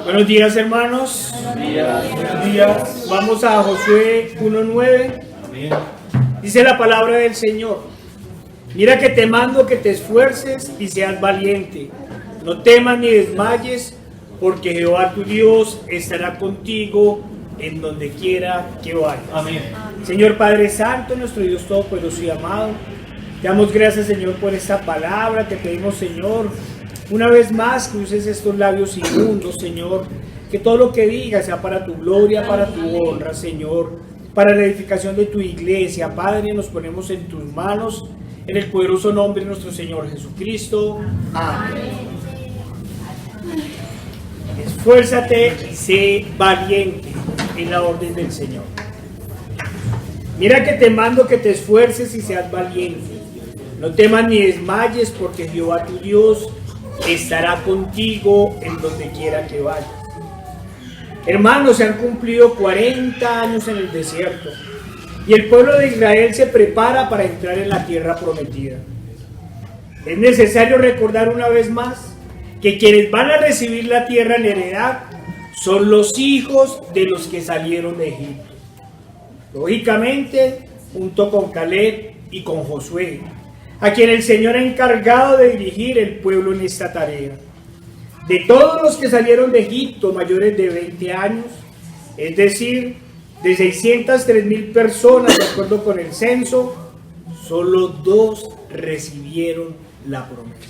Buenos días, hermanos. Buenos días. Vamos a Josué 1:9. Dice la palabra del Señor: mira que te mando que te esfuerces y seas valiente. No temas ni desmayes, porque Jehová tu Dios estará contigo en donde quiera que vayas. Amén. Señor Padre Santo, nuestro Dios todopoderoso y amado, te damos gracias, Señor, por esta palabra. Te pedimos, Señor, una vez más que uses estos labios inmundos, Señor, que todo lo que digas sea para tu gloria, para tu honra, Señor, para la edificación de tu iglesia. Padre, nos ponemos en tus manos, en el poderoso nombre de nuestro Señor Jesucristo. Amén. Esfuérzate y sé valiente en la orden del Señor. Mira que te mando que te esfuerces y seas valiente. No temas ni desmayes, porque Jehová tu Dios estará contigo en donde quiera que vayas. Hermanos, se han cumplido 40 años en el desierto y el pueblo de Israel se prepara para entrar en la tierra prometida. Es necesario recordar una vez más que quienes van a recibir la tierra en heredad son los hijos de los que salieron de Egipto. Lógicamente, junto con Caleb y con Josué, a quien el Señor ha encargado de dirigir el pueblo en esta tarea. De todos los que salieron de Egipto mayores de 20 años, es decir, de 603,000 personas, de acuerdo con el censo, solo 2 recibieron la promesa.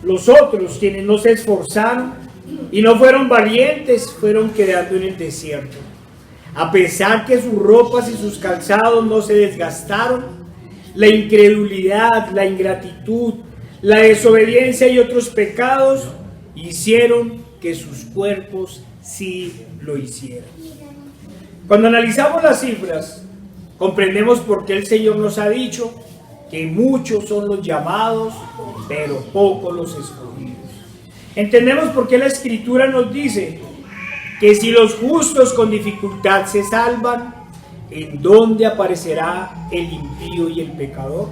Los otros, quienes no se esforzaron y no fueron valientes, fueron quedando en el desierto. A pesar que sus ropas y sus calzados no se desgastaron, la incredulidad, la ingratitud, la desobediencia y otros pecados hicieron que sus cuerpos sí lo hicieran. Cuando analizamos las cifras, comprendemos por qué el Señor nos ha dicho que muchos son los llamados, pero pocos los escogidos. Entendemos por qué la Escritura nos dice que si los justos con dificultad se salvan, ¿en dónde aparecerá el impío y el pecador?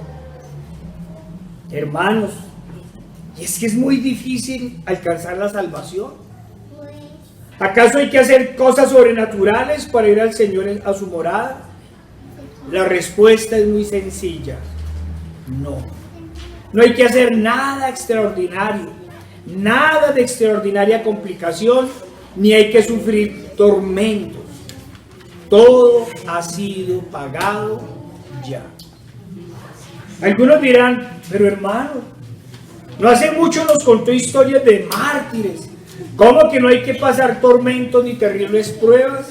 Hermanos, y es que es muy difícil alcanzar la salvación. ¿Acaso hay que hacer cosas sobrenaturales para ir al Señor a su morada? La respuesta es muy sencilla: no. No hay que hacer nada extraordinario, nada de extraordinaria complicación, ni hay que sufrir tormentos. Todo ha sido pagado ya. Algunos dirán: pero hermano, no hace mucho nos contó historias de mártires. ¿Cómo que no hay que pasar tormentos ni terribles pruebas?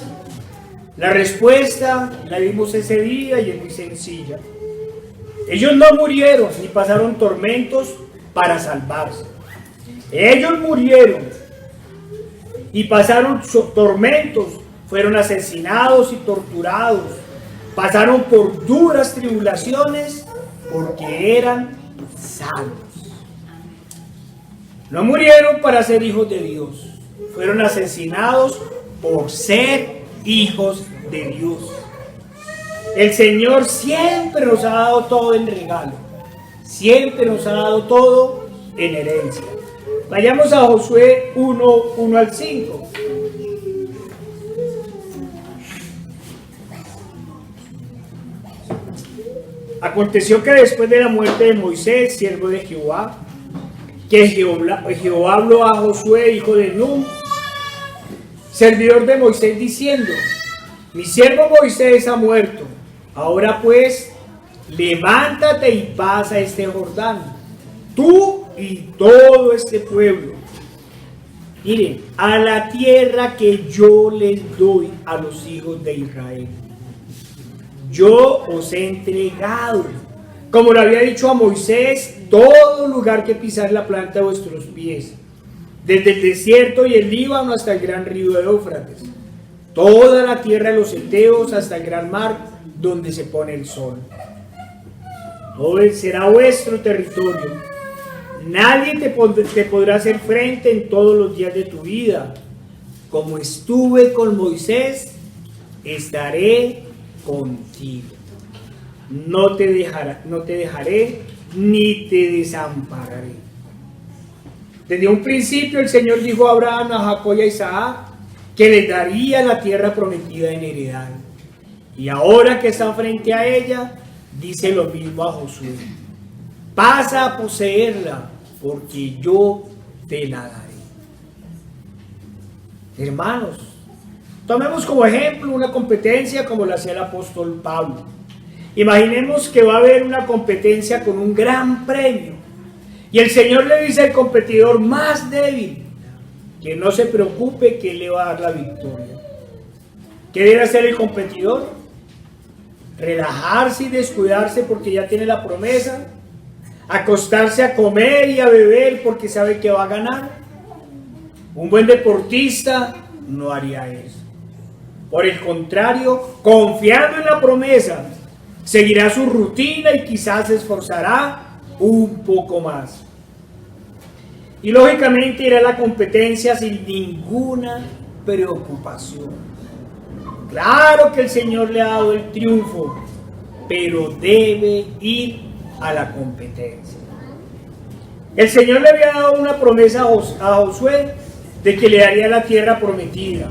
La respuesta la dimos ese día y es muy sencilla. Ellos no murieron ni pasaron tormentos para salvarse. Ellos murieron y pasaron tormentos, fueron asesinados y torturados, pasaron por duras tribulaciones porque eran salvos. No murieron para ser hijos de Dios, fueron asesinados por ser hijos de Dios. El Señor siempre nos ha dado todo en regalo, siempre nos ha dado todo en herencia. Vayamos a Josué 1 al 5. Aconteció que después de la muerte de Moisés, siervo de Jehová, que Jehová habló a Josué, hijo de Nun, servidor de Moisés, diciendo: mi siervo Moisés ha muerto. Ahora pues, levántate y pasa este Jordán, tú y todo este pueblo. Miren, a la tierra que yo les doy a los hijos de Israel. Yo os he entregado, como lo había dicho a Moisés, todo lugar que pisar la planta de vuestros pies, desde el desierto y el Líbano hasta el gran río de Éufrates, toda la tierra de los heteos hasta el gran mar, donde se pone el sol. Todo será vuestro territorio. Nadie te podrá hacer frente en todos los días de tu vida. Como estuve con Moisés, estaré contigo. No te dejaré ni te desampararé. Desde un principio el Señor dijo a Abraham, a Jacob y a Isaac que les daría la tierra prometida en heredad. Y ahora que están frente a ella, dice lo mismo a Josué: pasa a poseerla, porque yo te la daré. Hermanos, tomemos como ejemplo una competencia como la hacía el apóstol Pablo. Imaginemos que va a haber una competencia con un gran premio. Y el Señor le dice al competidor más débil que no se preocupe, que le va a dar la victoria. ¿Qué debe hacer el competidor? Relajarse y descuidarse porque ya tiene la promesa. Acostarse a comer y a beber porque sabe que va a ganar. Un buen deportista no haría eso. Por el contrario, confiando en la promesa, seguirá su rutina y quizás se esforzará un poco más. Y lógicamente irá a la competencia sin ninguna preocupación. Claro que el Señor le ha dado el triunfo, pero debe ir a la competencia. El Señor le había dado una promesa a Josué de que le daría la tierra prometida,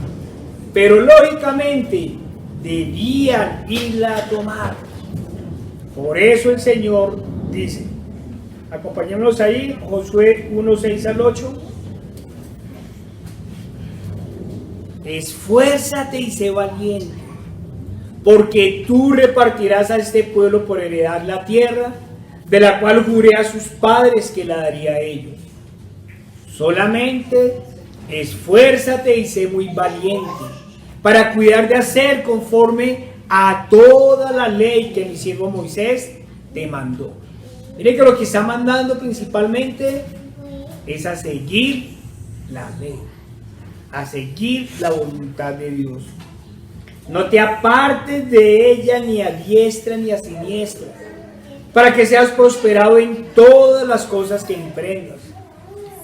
pero lógicamente debían irla a tomar. Por eso el Señor dice, acompañémonos ahí, Josué 1, 6 al 8. Esfuérzate y sé valiente, porque tú repartirás a este pueblo por heredad la tierra, de la cual juré a sus padres que la daría a ellos. Solamente esfuérzate y sé muy valiente, para cuidar de hacer conforme a toda la ley que mi siervo Moisés te mandó. Mire que lo que está mandando principalmente es a seguir la ley, a seguir la voluntad de Dios. No te apartes de ella ni a diestra ni a siniestra, para que seas prosperado en todas las cosas que emprendas.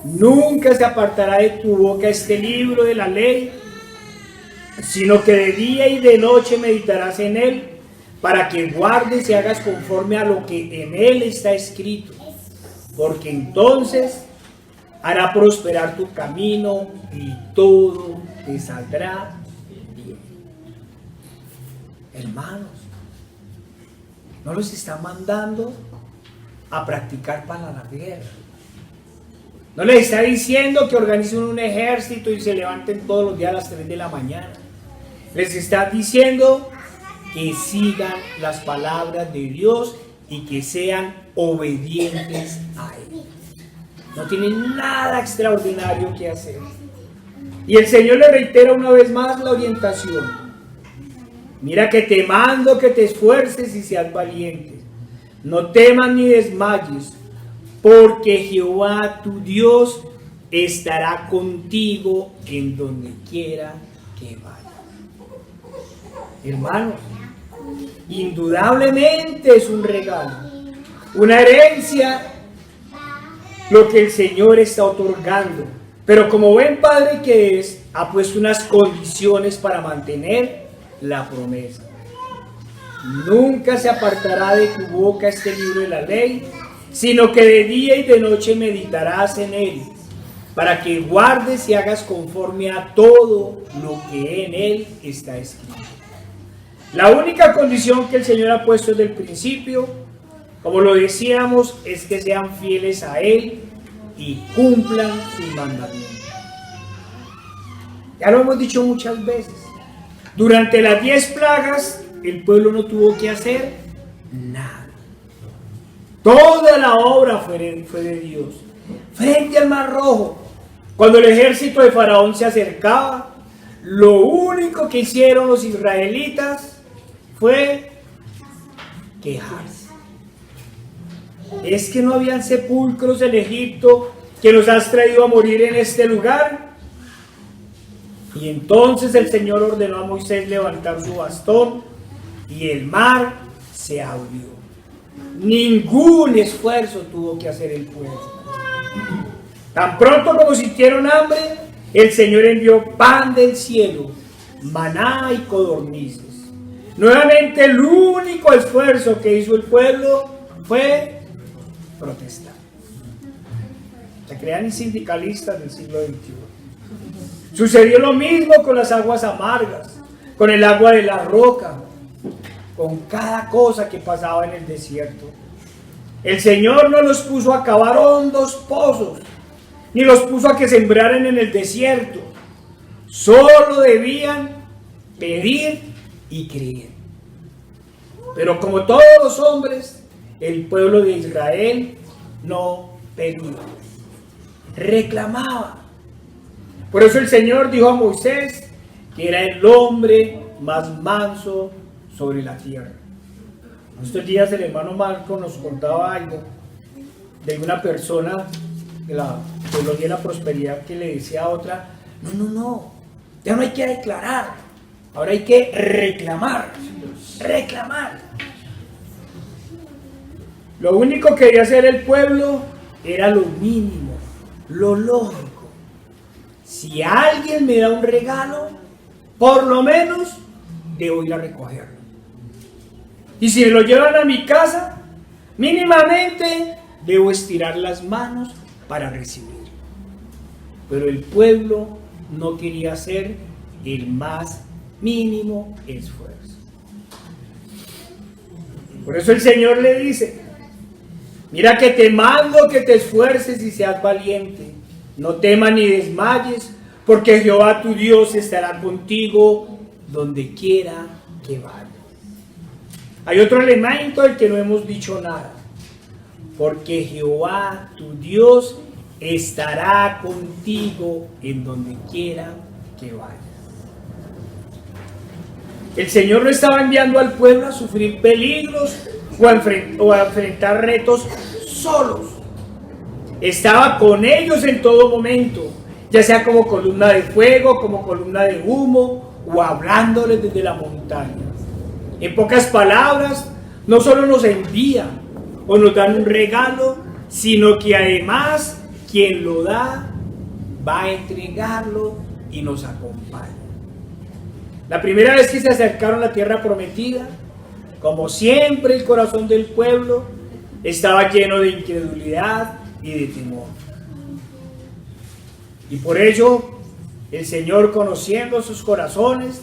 Nunca se apartará de tu boca este libro de la ley, sino que de día y de noche meditarás en él, para que guardes y hagas conforme a lo que en él está escrito, porque entonces hará prosperar tu camino y todo te saldrá bien. Hermanos, no los está mandando a practicar para la guerra. No les está diciendo que organicen un ejército y se levanten todos los días a las 3 de la mañana. Les está diciendo que sigan las palabras de Dios y que sean obedientes a Él. No tienen nada extraordinario que hacer. Y el Señor le reitera una vez más la orientación. Mira que te mando que te esfuerces y seas valiente. No temas ni desmayes, porque Jehová tu Dios estará contigo en donde quiera que vayas. Hermanos, indudablemente es un regalo, una herencia, lo que el Señor está otorgando. Pero como buen padre que es, ha puesto unas condiciones para mantener la promesa. Nunca se apartará de tu boca este libro de la ley, sino que de día y de noche meditarás en él, para que guardes y hagas conforme a todo lo que en él está escrito. La única condición que el Señor ha puesto desde el principio, como lo decíamos, es que sean fieles a Él y cumplan sus mandamientos. Ya lo hemos dicho muchas veces. Durante las 10 plagas, el pueblo no tuvo que hacer nada. Toda la obra fue de Dios. Frente al Mar Rojo, cuando el ejército de Faraón se acercaba, lo único que hicieron los israelitas fue quejarse. ¿Es que no habían sepulcros en Egipto que los has traído a morir en este lugar? Y entonces el Señor ordenó a Moisés levantar su bastón y el mar se abrió. Ningún esfuerzo tuvo que hacer el pueblo. Tan pronto como sintieron hambre, el Señor envió pan del cielo, maná y codornices. Nuevamente el único esfuerzo que hizo el pueblo fue protestar. Se crean sindicalistas del siglo XXI. Sucedió lo mismo con las aguas amargas, con el agua de la roca, con cada cosa que pasaba en el desierto. El Señor no los puso a cavar hondos pozos, ni los puso a que sembraran en el desierto. Solo debían pedir y creer. Pero como todos los hombres, el pueblo de Israel no pedía, reclamaba. Por eso el Señor dijo a Moisés que era el hombre más manso sobre la tierra. Estos días el hermano Marco nos contaba algo de una persona de la teología de la prosperidad que le decía a otra: no, ya no hay que declarar, ahora hay que reclamar. Lo único que quería hacer el pueblo era lo mínimo, lo lógico. Si alguien me da un regalo, por lo menos debo ir a recogerlo. Y si me lo llevan a mi casa, mínimamente debo estirar las manos para recibir. Pero el pueblo no quería hacer el más mínimo esfuerzo. Por eso el Señor le dice: mira que te mando que te esfuerces y seas valiente. No temas ni desmayes, porque Jehová tu Dios estará contigo donde quiera que vayas. Hay otro elemento del que no hemos dicho nada. Porque Jehová tu Dios estará contigo en donde quiera que vayas. El Señor no estaba enviando al pueblo a sufrir peligros o a enfrentar retos solos. Estaba con ellos en todo momento, ya sea como columna de fuego, como columna de humo, o hablándoles desde la montaña. En pocas palabras, no solo nos envía o nos dan un regalo, sino que además quien lo da va a entregarlo y nos acompaña. La primera vez que se acercaron a la tierra prometida, como siempre el corazón del pueblo estaba lleno de incredulidad y de temor. Y por ello el Señor, conociendo sus corazones,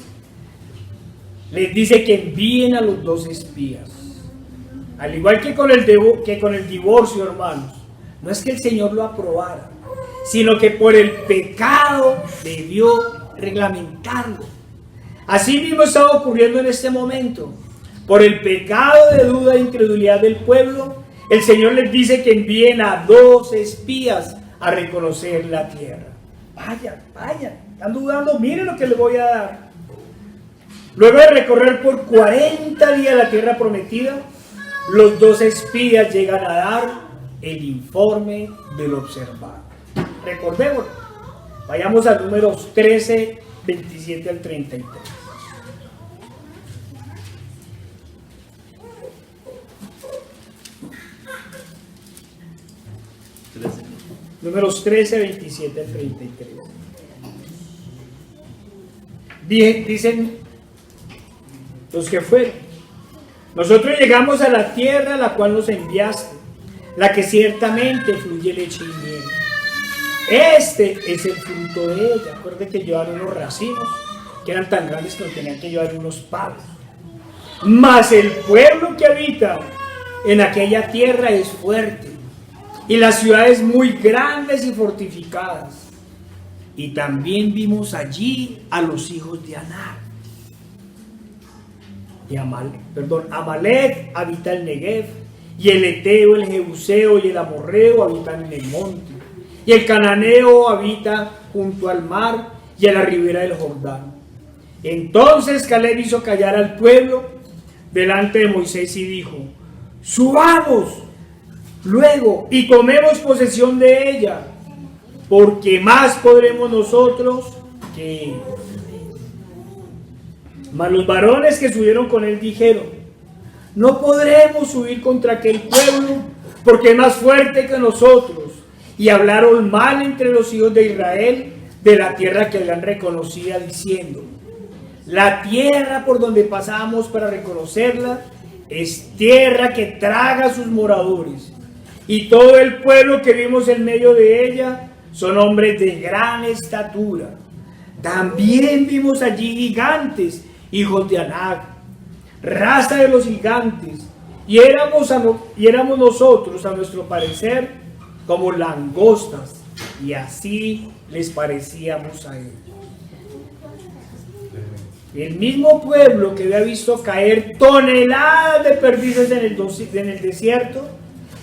les dice que envíen a los 2 espías. Al igual que con el divorcio, hermanos, no es que el Señor lo aprobara, sino que por el pecado debió reglamentarlo. Así mismo está ocurriendo en este momento. Por el pecado de duda e incredulidad del pueblo, el Señor les dice que envíen a 2 espías a reconocer la tierra. Vayan, están dudando, miren lo que les voy a dar. Luego de recorrer por 40 días la tierra prometida, los 2 espías llegan a dar el informe de lo observado. Recordémoslo. Vayamos a números 13, 27 al 33. Números 13, 27 al 33. Dicen los que fueron: nosotros llegamos a la tierra a la cual nos enviaste, la que ciertamente fluye leche y miel. Este es el fruto de ella. Acuérdense que llevaron unos racimos que eran tan grandes que tenían que llevar unos palos. Mas el pueblo que habita en aquella tierra es fuerte, y las ciudades muy grandes y fortificadas. Y también vimos allí a los hijos de Anak. Amalek habita el Negev, y el Eteo, el Jebuseo y el Amorreo habitan en el monte, y el Cananeo habita junto al mar y a la ribera del Jordán. Entonces Caleb hizo callar al pueblo delante de Moisés y dijo: subamos luego y tomemos posesión de ella, porque más podremos nosotros que ellos. Mas los varones que subieron con él dijeron: no podremos subir contra aquel pueblo, porque es más fuerte que nosotros. Y hablaron mal entre los hijos de Israel de la tierra que habían reconocida, diciendo: la tierra por donde pasamos para reconocerla es tierra que traga a sus moradores, y todo el pueblo que vimos en medio de ella son hombres de gran estatura. También vimos allí gigantes, hijos de Anac, raza de los gigantes, y éramos nosotros, a nuestro parecer, como langostas, y así les parecíamos a ellos. El mismo pueblo que había visto caer toneladas de perdices en el desierto,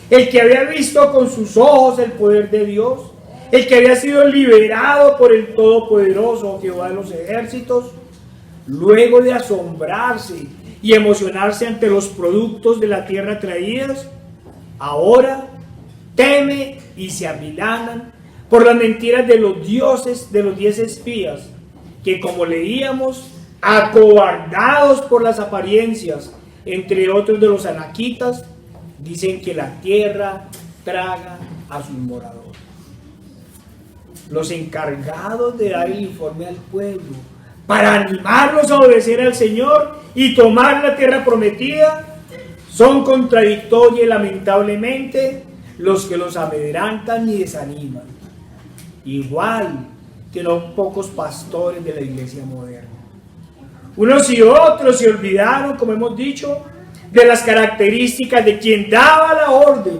el que había visto con sus ojos el poder de Dios, el que había sido liberado por el Todopoderoso Jehová de los ejércitos, luego de asombrarse y emocionarse ante los productos de la tierra traídos, ahora teme y se amilanan por las mentiras de los dioses, de los 10 espías, que como leíamos, acobardados por las apariencias, entre otros de los anaquitas, dicen que la tierra traga a sus moradores. Los encargados de dar el informe al pueblo para animarlos a obedecer al Señor y tomar la tierra prometida son contradictorios y lamentablemente los que los amedrentan y desaniman, igual que no pocos pastores de la iglesia moderna. Unos y otros se olvidaron, como hemos dicho, de las características de quien daba la orden,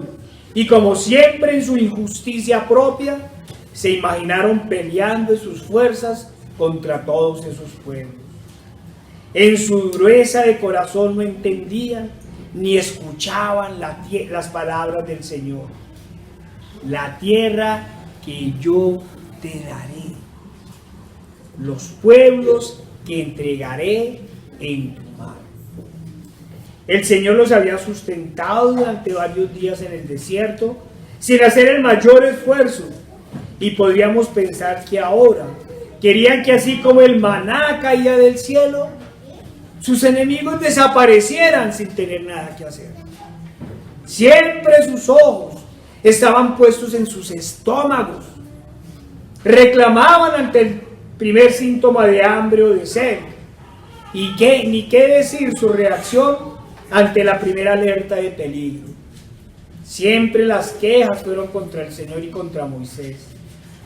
y como siempre en su injusticia propia, se imaginaron peleando en sus fuerzas contra todos esos pueblos. En su dureza de corazón no entendían ni escuchaban las palabras del Señor. La tierra que yo te daré, los pueblos que entregaré en tu mano. El Señor los había sustentado durante varios días en el desierto sin hacer el mayor esfuerzo, y podríamos pensar que ahora querían que así como el maná caía del cielo, sus enemigos desaparecieran sin tener nada que hacer. Siempre sus ojos estaban puestos en sus estómagos, reclamaban ante el primer síntoma de hambre o de sed, y ni qué decir su reacción ante la primera alerta de peligro. Siempre las quejas fueron contra el Señor y contra Moisés,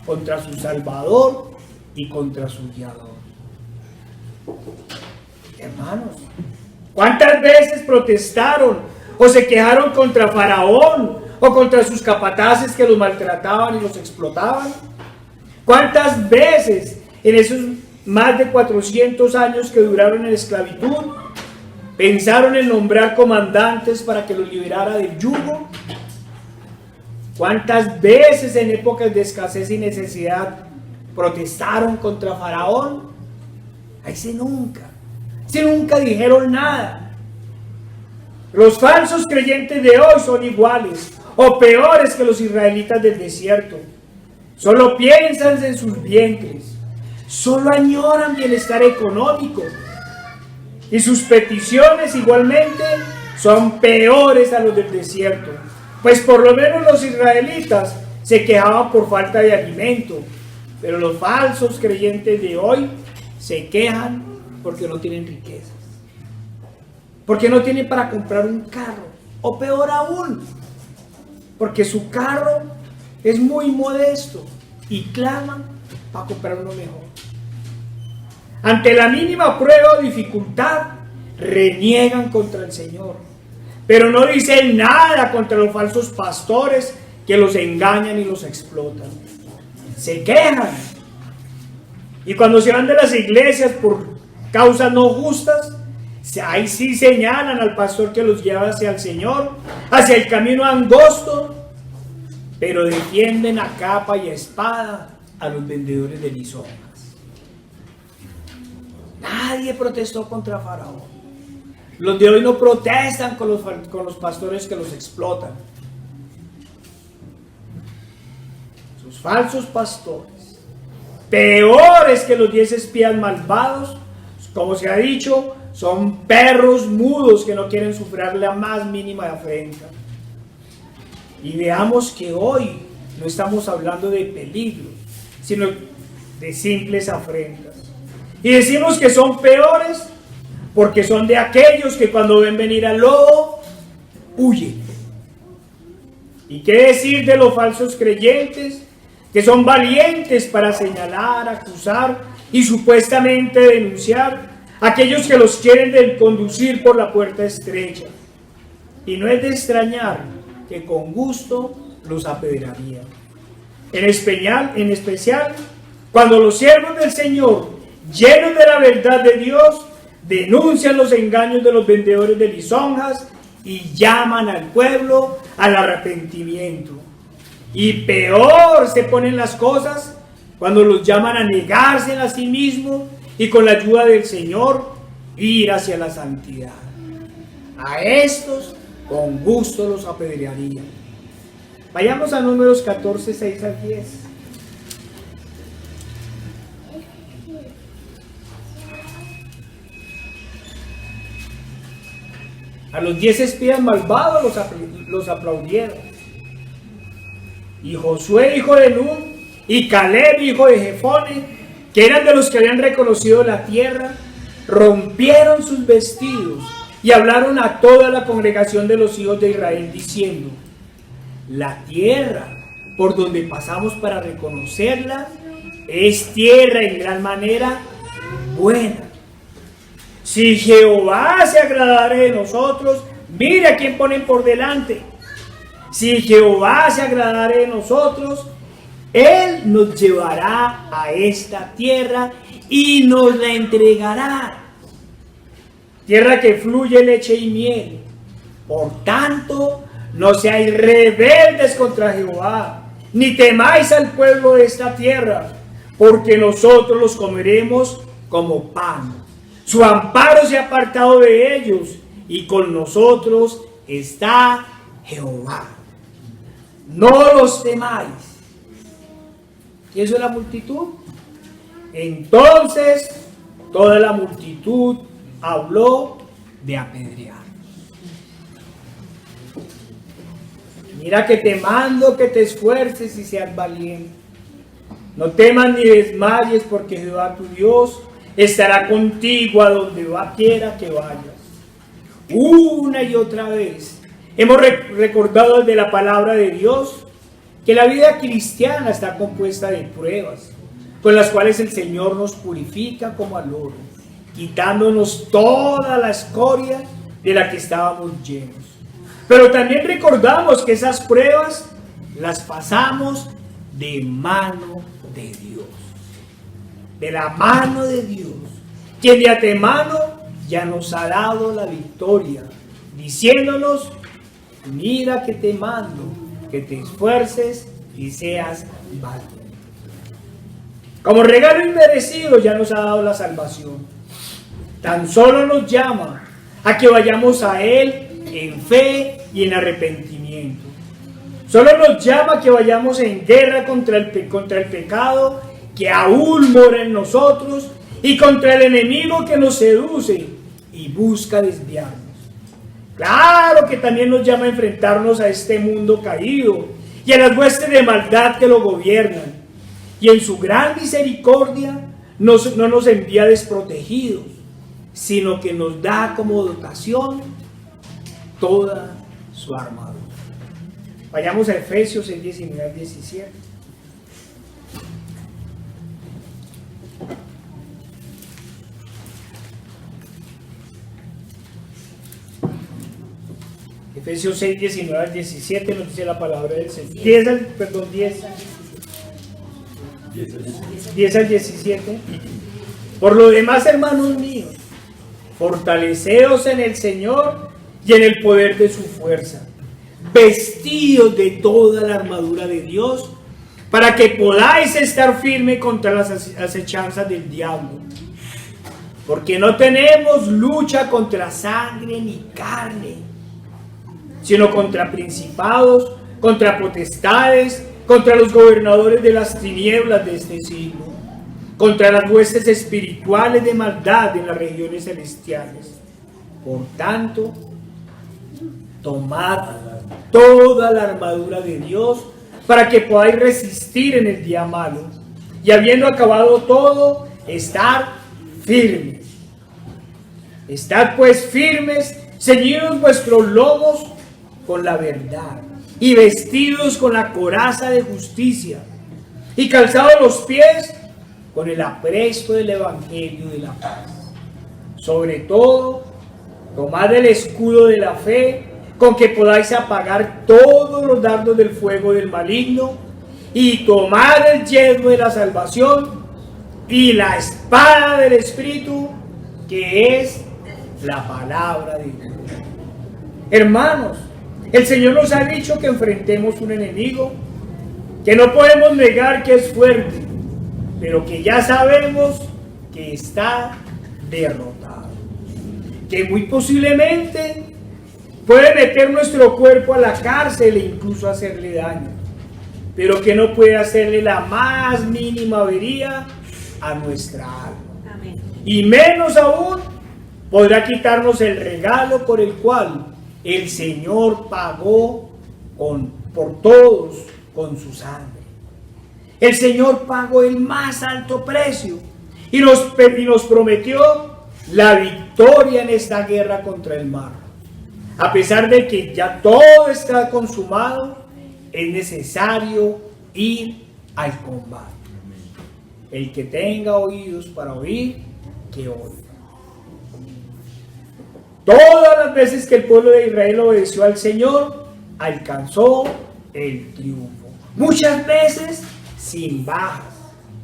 contra su Salvador y contra su guiador. Hermanos, ¿cuántas veces protestaron o se quejaron contra Faraón o contra sus capataces que los maltrataban y los explotaban? ¿Cuántas veces en esos más de 400 años que duraron en esclavitud pensaron en nombrar comandantes para que los liberara del yugo? ¿Cuántas veces en épocas de escasez y necesidad protestaron contra Faraón? A ese nunca dijeron nada. Los falsos creyentes de hoy son iguales o peores que los israelitas del desierto. Solo piensan en sus vientres, solo añoran bienestar económico, y sus peticiones igualmente son peores a los del desierto. Pues por lo menos los israelitas se quejaban por falta de alimento, pero los falsos creyentes de hoy se quejan porque no tienen riquezas, porque no tienen para comprar un carro, o peor aún, porque su carro es muy modesto y claman para comprar uno mejor. Ante la mínima prueba o dificultad, reniegan contra el Señor, pero no dicen nada contra los falsos pastores que los engañan y los explotan. Se quejan. Y cuando se van de las iglesias por causas no justas, ahí sí señalan al pastor que los lleva hacia el Señor, hacia el camino angosto, pero defienden a capa y a espada a los vendedores de lisonjas. Nadie protestó contra Faraón. Los de hoy no protestan con los pastores que los explotan. Sus falsos pastores, peores que los 10 espías malvados, como se ha dicho, son perros mudos que no quieren sufrir la más mínima afrenta. Y veamos que hoy no estamos hablando de peligros, sino de simples afrentas. Y decimos que son peores porque son de aquellos que cuando ven venir al lobo, huyen. ¿Y qué decir de los falsos creyentes que son valientes para señalar, acusar y supuestamente denunciar a aquellos que los quieren conducir por la puerta estrecha? Y no es de extrañar que con gusto los apedrearían. En especial, cuando los siervos del Señor, llenos de la verdad de Dios, denuncian los engaños de los vendedores de lisonjas y llaman al pueblo al arrepentimiento. Y peor se ponen las cosas cuando los llaman a negarse a sí mismos y con la ayuda del Señor ir hacia la santidad. A estos con gusto los apedrearían. Vayamos a Números 14, 6 al 10. A los 10 espías malvados los aplaudieron. Y Josué, hijo de Nun, y Caleb, hijo de Jefone, que eran de los que habían reconocido la tierra, rompieron sus vestidos y hablaron a toda la congregación de los hijos de Israel, diciendo: la tierra por donde pasamos para reconocerla es tierra en gran manera buena. Si Jehová se agradare de nosotros, mire a quién ponen por delante. Si Jehová se agradare de nosotros, Él nos llevará a esta tierra y nos la entregará. Tierra que fluye leche y miel. Por tanto, no seáis rebeldes contra Jehová, ni temáis al pueblo de esta tierra, porque nosotros los comeremos como pan. Su amparo se ha apartado de ellos, y con nosotros está Jehová. No los temáis. ¿Y eso es la multitud? Entonces toda la multitud habló de apedrear. Mira que te mando que te esfuerces y seas valiente. No temas ni desmayes, porque Jehová tu Dios estará contigo a donde quiera que vayas. Una y otra vez hemos recordado de la palabra de Dios que la vida cristiana está compuesta de pruebas, con las cuales el Señor nos purifica como al oro, quitándonos toda la escoria de la que estábamos llenos. Pero también recordamos que esas pruebas las pasamos de mano de Dios. De la mano de Dios, quien de antemano ya nos ha dado la victoria, diciéndonos: mira que te mando, que te esfuerces y seas valiente. Como regalo inmerecido ya nos ha dado la salvación. Tan solo nos llama a que vayamos a Él en fe y en arrepentimiento. Solo nos llama a que vayamos en guerra contra el pecado que aún mora en nosotros y contra el enemigo que nos seduce y busca desviarnos. Claro que también nos llama a enfrentarnos a este mundo caído y a las huestes de maldad que lo gobiernan, y en su gran misericordia no nos envía desprotegidos, sino que nos da como dotación toda su armadura. Vayamos a Efesios 19 al 17. Efesios 6, 19 al 17 nos dice la palabra del Señor. 10 al 17. Por lo demás, hermanos míos, fortaleceos en el Señor y en el poder de su fuerza. Vestíos de toda la armadura de Dios, para que podáis estar firme contra las acechanzas del diablo. Porque no tenemos lucha contra sangre ni carne, sino contra principados, contra potestades, contra los gobernadores de las tinieblas de este siglo, contra las huestes espirituales de maldad en las regiones celestiales. Por tanto, tomad toda la armadura de Dios para que podáis resistir en el día malo, y habiendo acabado todo, estar firmes. Estad pues firmes, ceñidos vuestros lomos con la verdad, y vestidos con la coraza de justicia, y calzados los pies con el apresto del evangelio de la paz. Sobre todo, tomad el escudo de la fe, con que podáis apagar todos los dardos del fuego del maligno, y tomad el yelmo de la salvación y la espada del Espíritu, que es la palabra de Dios. Hermanos, el Señor nos ha dicho que enfrentemos un enemigo que no podemos negar que es fuerte, pero que ya sabemos que está derrotado, que muy posiblemente puede meter nuestro cuerpo a la cárcel e incluso hacerle daño, pero que no puede hacerle la más mínima avería a nuestra alma. Amén. Y menos aún podrá quitarnos el regalo por el cual el Señor pagó por todos con su sangre. El Señor pagó el más alto precio y nos prometió la victoria en esta guerra contra el mal. A pesar de que ya todo está consumado, es necesario ir al combate. El que tenga oídos para oír, que oiga. Todas las veces que el pueblo de Israel obedeció al Señor, alcanzó el triunfo. Muchas veces sin bajas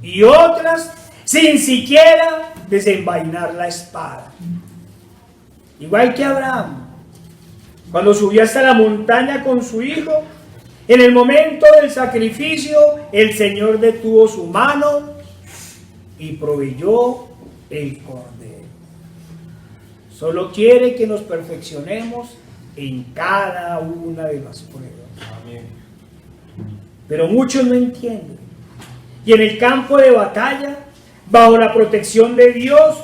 y otras sin siquiera desenvainar la espada. Igual que Abraham, cuando subió hasta la montaña con su hijo, en el momento del sacrificio, el Señor detuvo su mano y proveyó el cordero. Solo quiere que nos perfeccionemos en cada una de las pruebas. Amén. Pero muchos no entienden. Y en el campo de batalla, bajo la protección de Dios,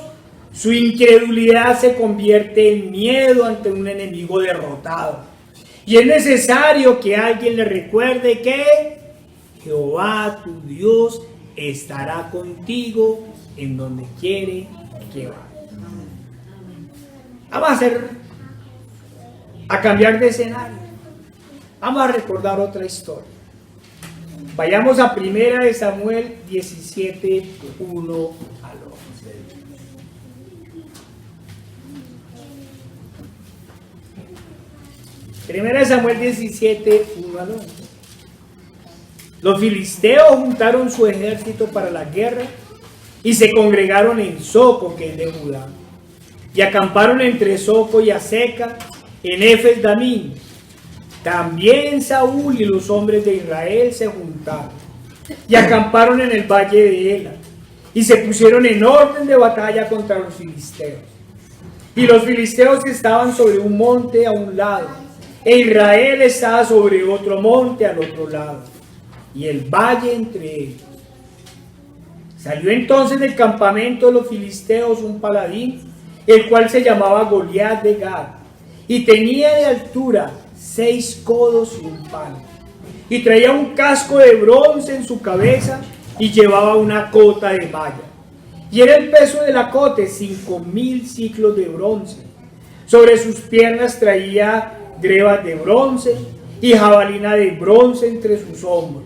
su incredulidad se convierte en miedo ante un enemigo derrotado. Y es necesario que alguien le recuerde que Jehová tu Dios estará contigo en donde quiere que vaya. Vamos a cambiar de escenario. Vamos a recordar otra historia. Vayamos a 1 Samuel 17, 1 al 11. Primera Samuel 17, 1 al 11. Los filisteos juntaron su ejército para la guerra y se congregaron en Soco, que es de Judá, y acamparon entre Soco y Aseca, en Efes Damín. También Saúl y los hombres de Israel se juntaron y acamparon en el valle de Ela, y se pusieron en orden de batalla contra los filisteos. Y los filisteos estaban sobre un monte a un lado, e Israel estaba sobre otro monte al otro lado, y el valle entre ellos. Salió entonces del campamento de los filisteos un paladín, el cual se llamaba Goliat de Gat, y tenía de altura 6 codos y un palmo, y traía un casco de bronce en su cabeza, y llevaba una cota de malla, y era el peso del acote 5,000 ciclos de bronce. Sobre sus piernas traía grebas de bronce y jabalina de bronce entre sus hombros.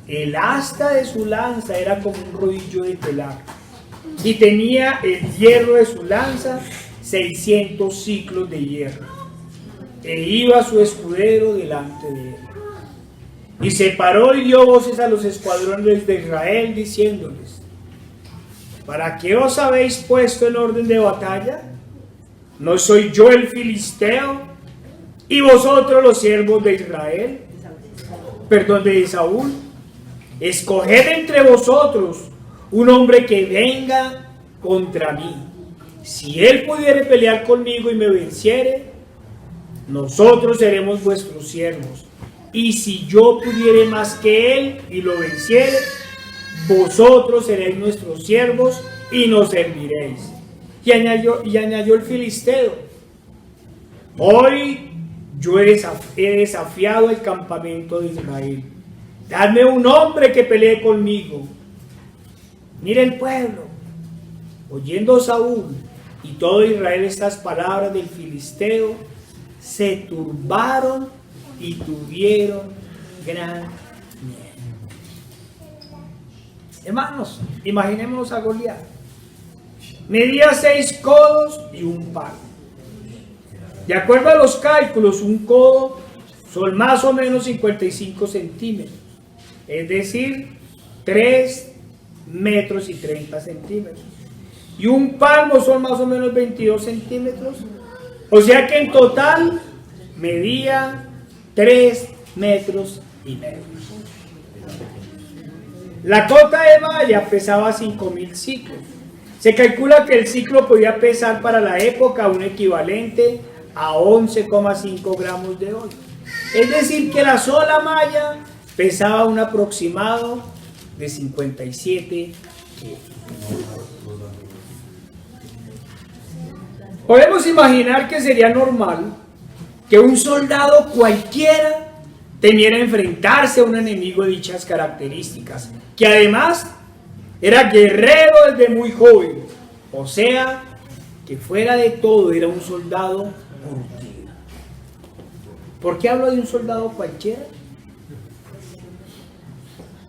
El asta de su lanza era como un rodillo de telar, y tenía el hierro de su lanza 600 ciclos de hierro. E iba su escudero delante de él. Y se paró y dio voces a los escuadrones de Israel, diciéndoles: ¿para qué os habéis puesto en orden de batalla? ¿No soy yo el filisteo, y vosotros los siervos de Israel? Perdón, de Saúl. Escoged entre vosotros un hombre que venga contra mí. Si él pudiere pelear conmigo y me venciere, nosotros seremos vuestros siervos. Y si yo pudiere más que él y lo venciere, vosotros seréis nuestros siervos y nos serviréis. Y añadió el filisteo: hoy yo he desafiado el campamento de Israel. Dadme un hombre que pelee conmigo. Mira el pueblo. Oyendo Saúl y todo Israel estas palabras del filisteo, se turbaron y tuvieron gran miedo. Hermanos, imaginémonos a Goliat. Medía 6 codos y un palmo. De acuerdo a los cálculos, un codo son más o menos 55 centímetros. Es decir, 3 metros y 30 centímetros. Y un palmo son más o menos 22 centímetros. O sea que en total medía 3 metros y medio. La cota de malla pesaba 5.000 ciclos. Se calcula que el ciclo podía pesar para la época un equivalente a 11,5 gramos de oro. Es decir, que la sola malla pesaba un aproximado de 57 kilos. Podemos imaginar que sería normal que un soldado cualquiera temiera enfrentarse a un enemigo de dichas características, que además era guerrero desde muy joven, o sea, que fuera de todo era un soldado curtido. ¿Por qué hablo de un soldado cualquiera?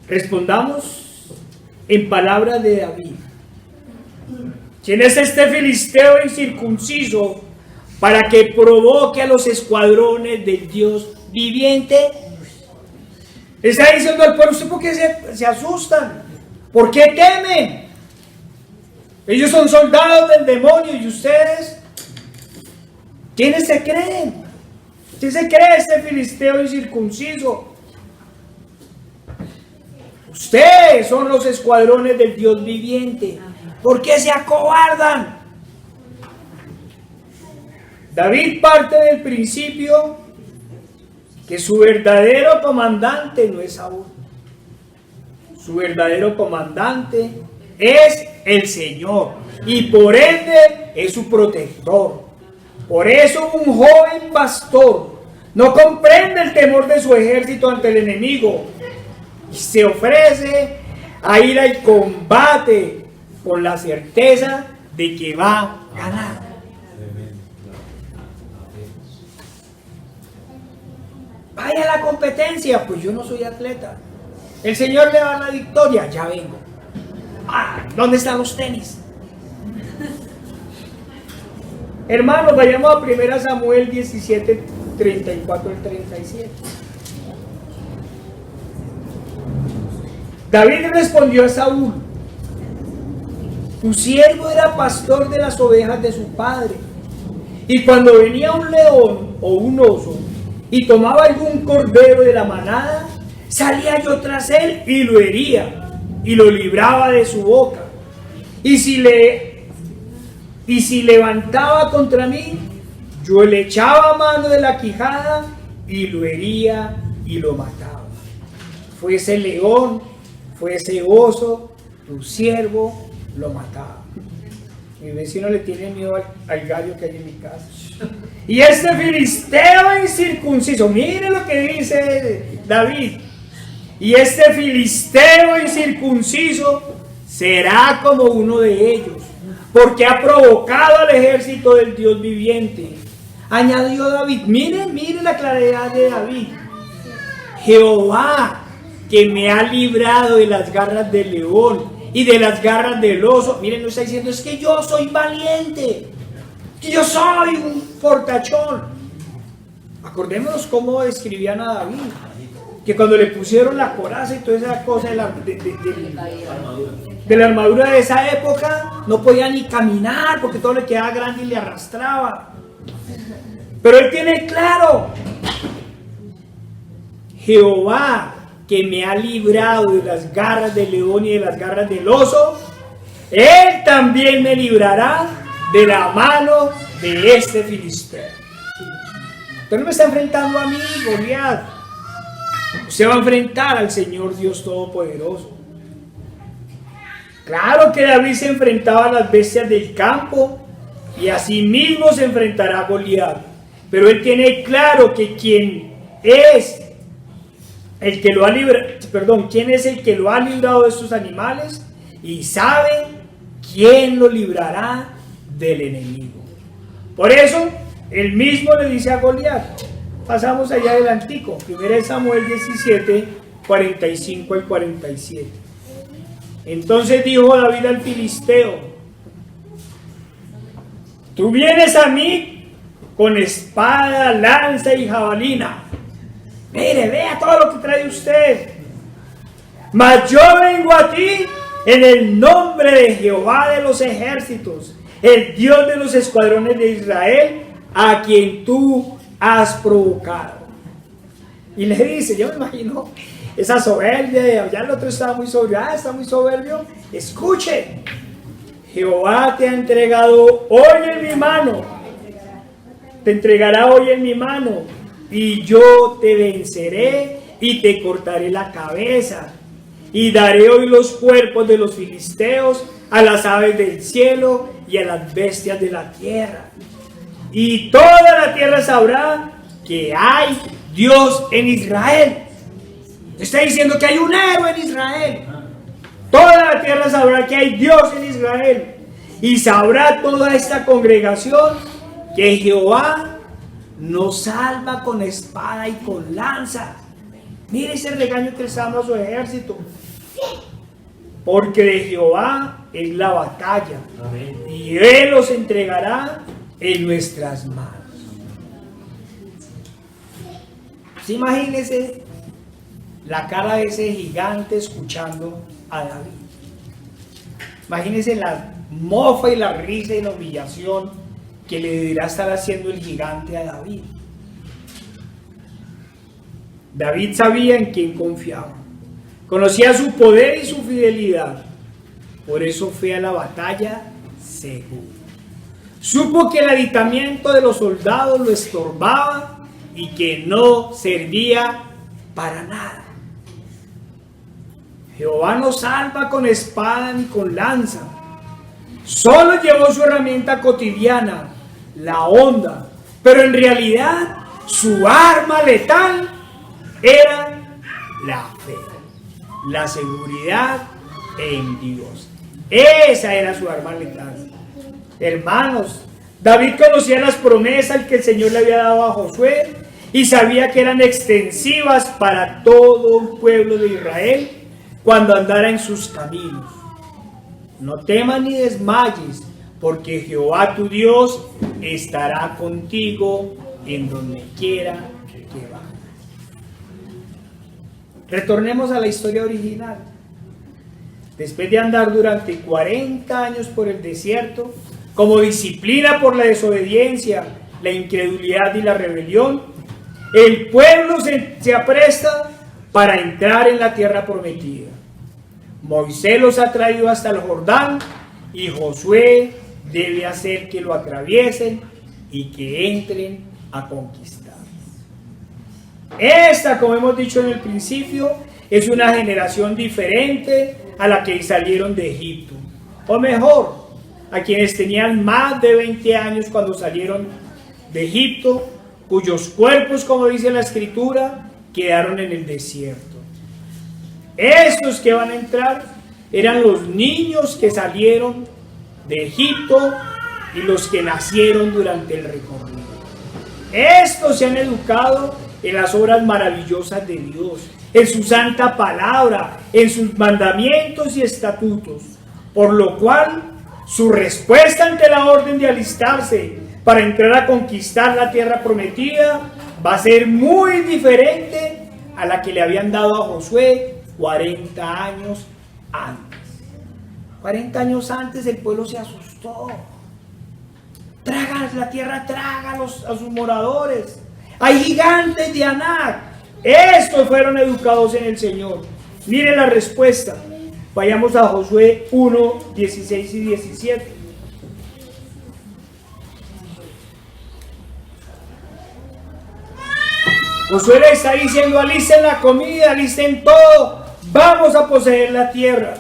Respondamos en palabras de David. ¿Quién es este filisteo incircunciso para que provoque a los escuadrones del Dios viviente? Está diciendo al pueblo, ¿usted por qué se asustan? ¿Por qué temen? Ellos son soldados del demonio y ustedes, ¿quiénes se creen? ¿Quién se cree este filisteo incircunciso? Ustedes son los escuadrones del Dios viviente. ¿Por qué se acobardan? David parte del principio que su verdadero comandante no es Saúl. Su verdadero comandante es el Señor y por ende es su protector. Por eso un joven pastor no comprende el temor de su ejército ante el enemigo y se ofrece a ir al combate con la certeza de que va a ganar. Vaya a la competencia, pues yo no soy atleta. El Señor le da la victoria, ya vengo. ¿Dónde están los tenis? Hermanos, vayamos a 1 Samuel 17, 34 al 37. David respondió a Saúl: tu siervo era pastor de las ovejas de su padre, y cuando venía un león o un oso y tomaba algún cordero de la manada, salía yo tras él y lo hería y lo libraba de su boca. Y si levantaba contra mí, yo le echaba mano de la quijada y lo hería y lo mataba. Fuese león, fuese oso, tu siervo lo mataba. Mi vecino le tiene miedo al gallo que hay en mi casa. Y este filisteo incircunciso, mire lo que dice David. Y este filisteo incircunciso será como uno de ellos, porque ha provocado al ejército del Dios viviente. Añadió David, mire la claridad de David. Jehová, que me ha librado de las garras del león y de las garras del oso. Miren, lo está diciendo, es que yo soy valiente, que yo soy un fortachón. Acordémonos cómo describían a David, que cuando le pusieron la coraza y toda esa cosa de la armadura de esa época, no podía ni caminar porque todo le quedaba grande y le arrastraba. Pero él tiene claro: Jehová, que me ha librado de las garras del león y de las garras del oso, él también me librará de la mano de este filisteo. Usted no me está enfrentando a mí, Goliat. Usted va a enfrentar al Señor Dios Todopoderoso. Claro que David se enfrentaba a las bestias del campo y asimismo se enfrentará a Goliat. Pero él tiene claro que quién es el que lo ha librado, quién es el que lo ha librado de estos animales, y sabe quién lo librará del enemigo. Por eso, él mismo le dice a Goliat: pasamos allá adelantico, 1 Samuel 17, 45 al 47. Entonces dijo David al filisteo: tú vienes a mí con espada, lanza y jabalina. Mire, vea todo lo que trae usted. Mas yo vengo a ti en el nombre de Jehová de los ejércitos, el Dios de los escuadrones de Israel, a quien tú has provocado. Y le dice, yo me imagino esa soberbia, ya el otro estaba muy soberbio, está muy soberbio. Escuche, Jehová te ha entregado hoy en mi mano, te entregará hoy en mi mano, y yo te venceré y te cortaré la cabeza, y daré hoy los cuerpos de los filisteos a las aves del cielo y a las bestias de la tierra. Y toda la tierra sabrá que hay Dios en Israel. Está diciendo que hay un héroe en Israel. Toda la tierra sabrá que hay Dios en Israel. Y sabrá toda esta congregación que Jehová nos salva con espada y con lanza. Mire ese regaño que le está dando a su ejército. Porque de Jehová es la batalla. Amén. Y Él los entregará en nuestras manos. ¿Sí? Imagínense la cara de ese gigante escuchando a David. Imagínense la mofa y la risa y la humillación que le deberá estar haciendo el gigante a David. David sabía en quién confiaba. Conocía su poder y su fidelidad. Por eso fue a la batalla seguro. Supo que el aditamiento de los soldados lo estorbaba y que no servía para nada. Jehová no salva con espada ni con lanza. Solo llevó su herramienta cotidiana, la honda, pero en realidad su arma letal era la fe, la seguridad en Dios. Esa era su arma letal. Hermanos, David conocía las promesas que el Señor le había dado a Josué y sabía que eran extensivas para todo el pueblo de Israel cuando andara en sus caminos. No temas ni desmayes, porque Jehová tu Dios estará contigo en donde quiera que vayas. Retornemos a la historia original. Después de andar durante 40 años por el desierto, como disciplina por la desobediencia, la incredulidad y la rebelión, el pueblo se apresta para entrar en la tierra prometida. Moisés los ha traído hasta el Jordán y Josué debe hacer que lo atraviesen y que entren a conquistar. Esta, como hemos dicho en el principio, es una generación diferente a la que salieron de Egipto. O mejor, a quienes tenían más de 20 años cuando salieron de Egipto, cuyos cuerpos, como dice la Escritura, quedaron en el desierto. Estos que van a entrar eran los niños que salieron de Egipto y los que nacieron durante el recorrido. Estos se han educado en las obras maravillosas de Dios, en su santa palabra, en sus mandamientos y estatutos, por lo cual su respuesta ante la orden de alistarse para entrar a conquistar la tierra prometida va a ser muy diferente a la que le habían dado a Josué 40 años antes. 40 años antes el pueblo se asustó. Traga la tierra, traga a sus moradores. Hay gigantes de Anac. Estos fueron educados en el Señor. Mire la respuesta. Vayamos a Josué 1, 16 y 17. Josué le está diciendo: alisten la comida, alisten todo, vamos a poseer la tierra.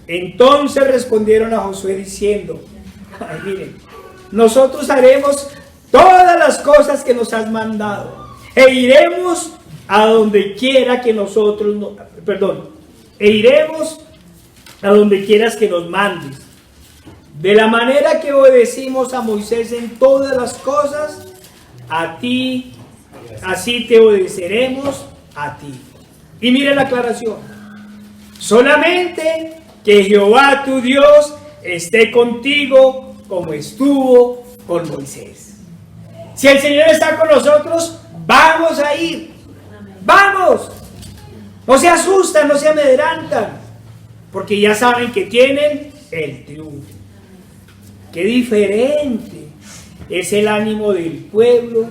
Entonces respondieron a Josué diciendo: ay, miren, nosotros haremos todas las cosas que nos has mandado e iremos a donde quiera que nosotros, iremos a donde quieras que nos mandes. De la manera que obedecimos a Moisés en todas las cosas, a ti así te obedeceremos a ti. Y mire la aclaración. Solamente que Jehová tu Dios esté contigo como estuvo con Moisés. Si el Señor está con nosotros, vamos a ir. ¡Vamos! No se asustan, no se amedrantan, porque ya saben que tienen el triunfo. Qué diferente es el ánimo del pueblo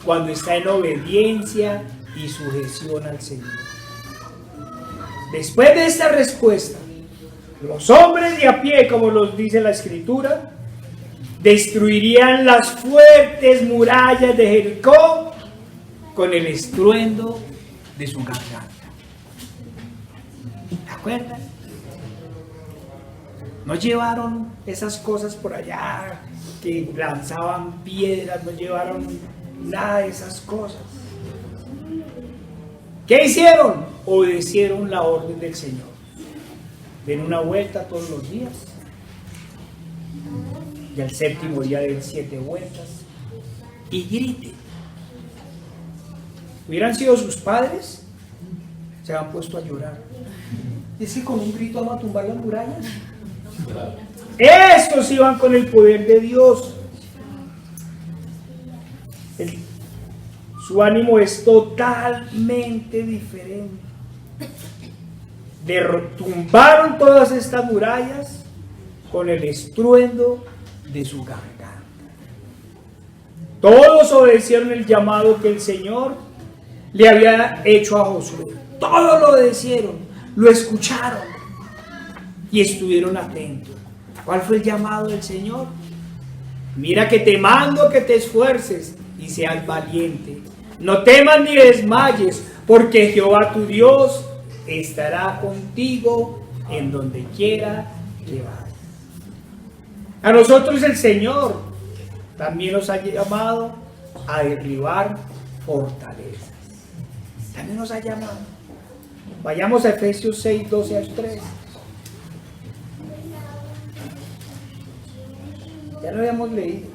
cuando está en obediencia y sujeción al Señor. Después de esta respuesta, los hombres de a pie, como nos dice la Escritura, destruirían las fuertes murallas de Jericó con el estruendo de su garganta. ¿Se acuerdan? No llevaron esas cosas por allá que lanzaban piedras, no llevaron nada de esas cosas. ¿Qué hicieron? Obedecieron la orden del Señor. Den una vuelta todos los días. Y al séptimo día den 7 vueltas. Y griten. ¿Hubieran sido sus padres? Se han puesto a llorar. ¿Es que con un grito vamos a tumbar las murallas? Estos iban con el poder de Dios. Su ánimo es totalmente diferente. Tumbaron todas estas murallas con el estruendo de su garganta. Todos obedecieron el llamado que el Señor le había hecho a Josué. Todos lo obedecieron, lo escucharon y estuvieron atentos. ¿Cuál fue el llamado del Señor? Mira que te mando que te esfuerces y seas valiente. No temas ni desmayes, porque Jehová tu Dios estará contigo en donde quiera que vayas. A nosotros el Señor también nos ha llamado a derribar fortalezas. También nos ha llamado. Vayamos a Efesios 6, 12 al 3. Ya lo habíamos leído.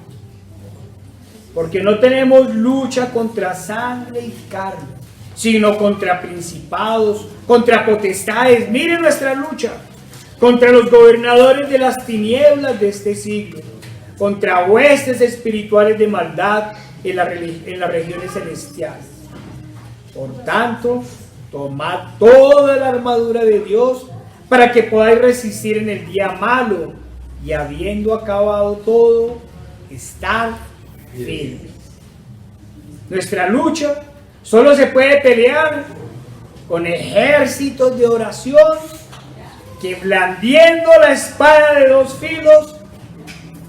Porque no tenemos lucha contra sangre y carne, sino contra principados, contra potestades. Miren nuestra lucha. Contra los gobernadores de las tinieblas de este siglo, contra huestes espirituales de maldad en las regiones celestiales. Por tanto, tomad toda la armadura de Dios para que podáis resistir en el día malo y habiendo acabado todo, estar firmes. Nuestra lucha solo se puede pelear con ejércitos de oración que, blandiendo la espada de 2 filos,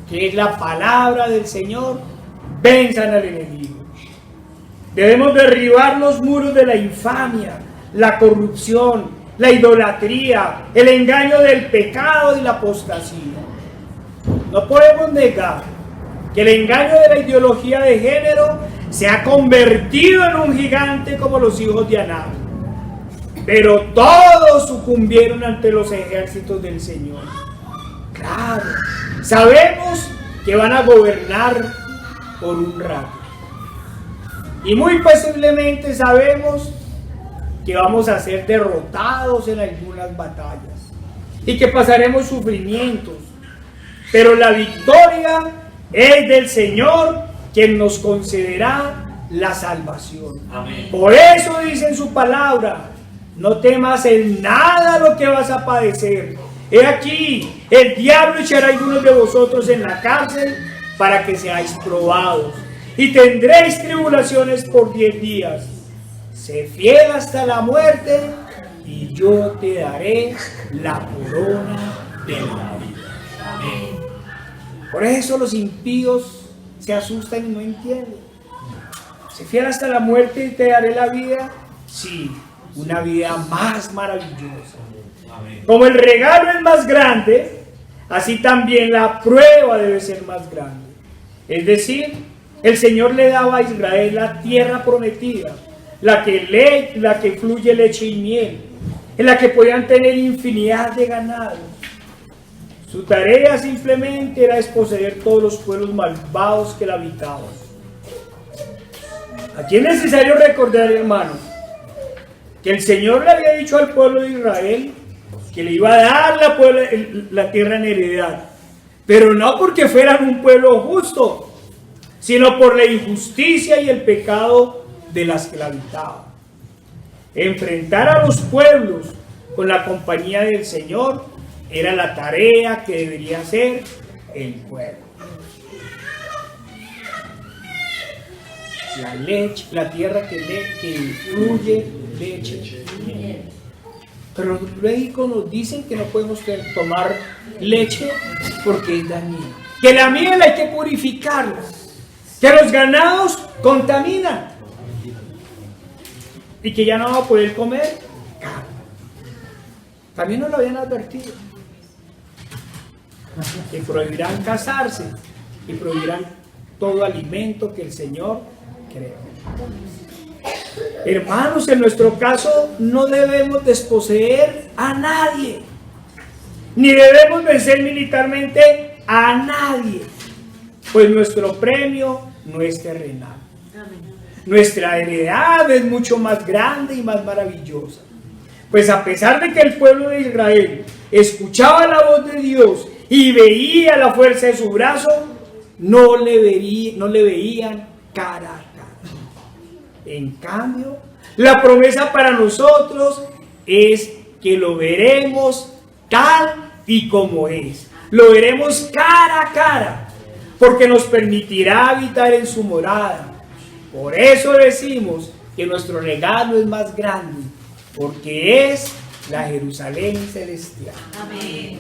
que es la palabra del Señor, venzan al enemigo. Debemos derribar los muros de la infamia, la corrupción, la idolatría, el engaño del pecado y la apostasía. No podemos negar que el engaño de la ideología de género se ha convertido en un gigante como los hijos de Aná. Pero todos sucumbieron ante los ejércitos del Señor. Claro, sabemos que van a gobernar por un rato. Y muy posiblemente sabemos que vamos a ser derrotados en algunas batallas y que pasaremos sufrimientos. Pero la victoria es del Señor, quien nos concederá la salvación. Amén. Por eso dice en su palabra: no temas en nada lo que vas a padecer. He aquí, el diablo echará a algunos de vosotros en la cárcel para que seáis probados. Y tendréis tribulaciones por 10 días. Sé fiel hasta la muerte y yo te daré la corona de la vida. Amén. Por eso los impíos se asustan y no entienden. Sé fiel hasta la muerte y te daré la vida. Sí, una vida más maravillosa. Como el regalo es más grande, así también la prueba debe ser más grande. Es decir, el Señor le daba a Israel la tierra prometida, la que fluye leche y miel, en la que podían tener infinidad de ganado. Su tarea simplemente era desposeer todos los pueblos malvados que la habitaban. Aquí es necesario recordar, hermanos, que el Señor le había dicho al pueblo de Israel que le iba a dar la tierra en heredad, pero no porque fueran un pueblo justo, sino por la injusticia y el pecado de las que la habitaban. Enfrentar a los pueblos con la compañía del Señor era la tarea que debería hacer el pueblo. La leche, la tierra que fluye leche y miel. Pero los médicos nos dicen que no podemos tomar leche porque es dañina. Que la miel hay que purificarla. Que los ganados contaminan. Y que ya no vamos a poder comer carne. También nos lo habían advertido. Que prohibirán casarse y prohibirán todo alimento que el Señor creó. Hermanos, en nuestro caso no debemos desposeer a nadie, ni debemos vencer militarmente a nadie, pues nuestro premio no es terrenal. Nuestra heredad es mucho más grande y más maravillosa. Pues a pesar de que el pueblo de Israel escuchaba la voz de Dios y veía la fuerza de su brazo, no le veían cara a cara. En cambio, la promesa para nosotros es que lo veremos tal y como es. Lo veremos cara a cara, porque nos permitirá habitar en su morada. Por eso decimos que nuestro regalo es más grande, porque es la Jerusalén celestial. Amén.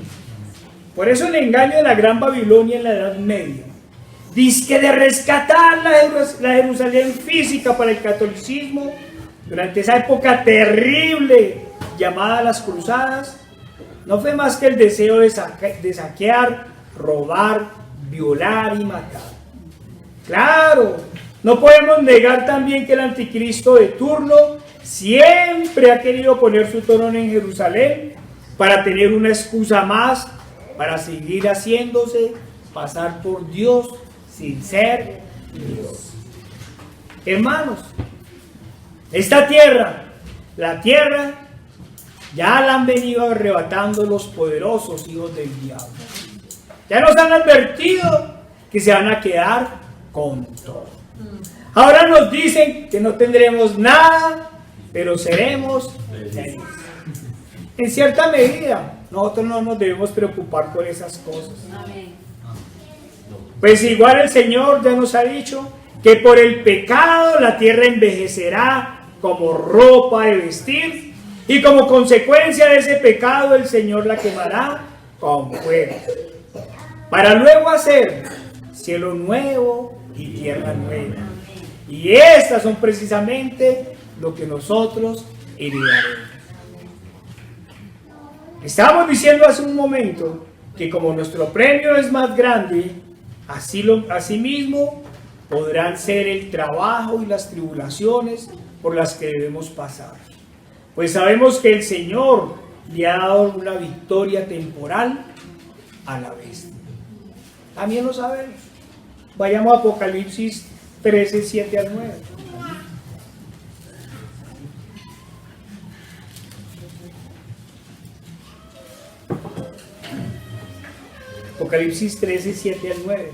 Por eso el engaño de la Gran Babilonia en la Edad Media dice que de rescatar la Jerusalén física para el catolicismo durante esa época terrible llamada las Cruzadas, no fue más que el deseo de saquear, robar, violar y matar. Claro, no podemos negar también que el anticristo de turno siempre ha querido poner su trono en Jerusalén para tener una excusa más para seguir haciéndose pasar por Dios sin ser Dios. Hermanos, esta tierra, la tierra, ya la han venido arrebatando los poderosos hijos del diablo. Ya nos han advertido que se van a quedar con todo. Ahora nos dicen que no tendremos nada, pero seremos felices. En cierta medida, nosotros no nos debemos preocupar por esas cosas. Pues igual el Señor ya nos ha dicho que por el pecado la tierra envejecerá como ropa de vestir, y como consecuencia de ese pecado el Señor la quemará con fuego, para luego hacer cielo nuevo y tierra nueva. Y estas son precisamente lo que nosotros heredaremos. Estábamos diciendo hace un momento que como nuestro premio es más grande, así mismo podrán ser el trabajo y las tribulaciones por las que debemos pasar. Pues sabemos que el Señor le ha dado una victoria temporal a la bestia. También lo sabemos. Vayamos a Apocalipsis 13, 7 al 9. Apocalipsis 13, 7 al 9.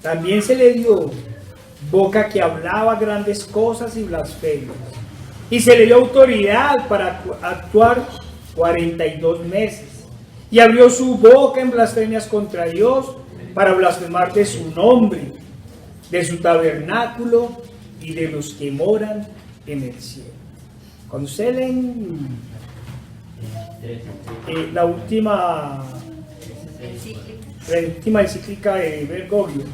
También se le dio boca que hablaba grandes cosas y blasfemias, y se le dio autoridad para actuar 42 meses, y abrió su boca en blasfemias contra Dios para blasfemar de su nombre, de su tabernáculo y de los que moran en el cielo. Cuando ustedes leen la última encíclica de Bergoglio,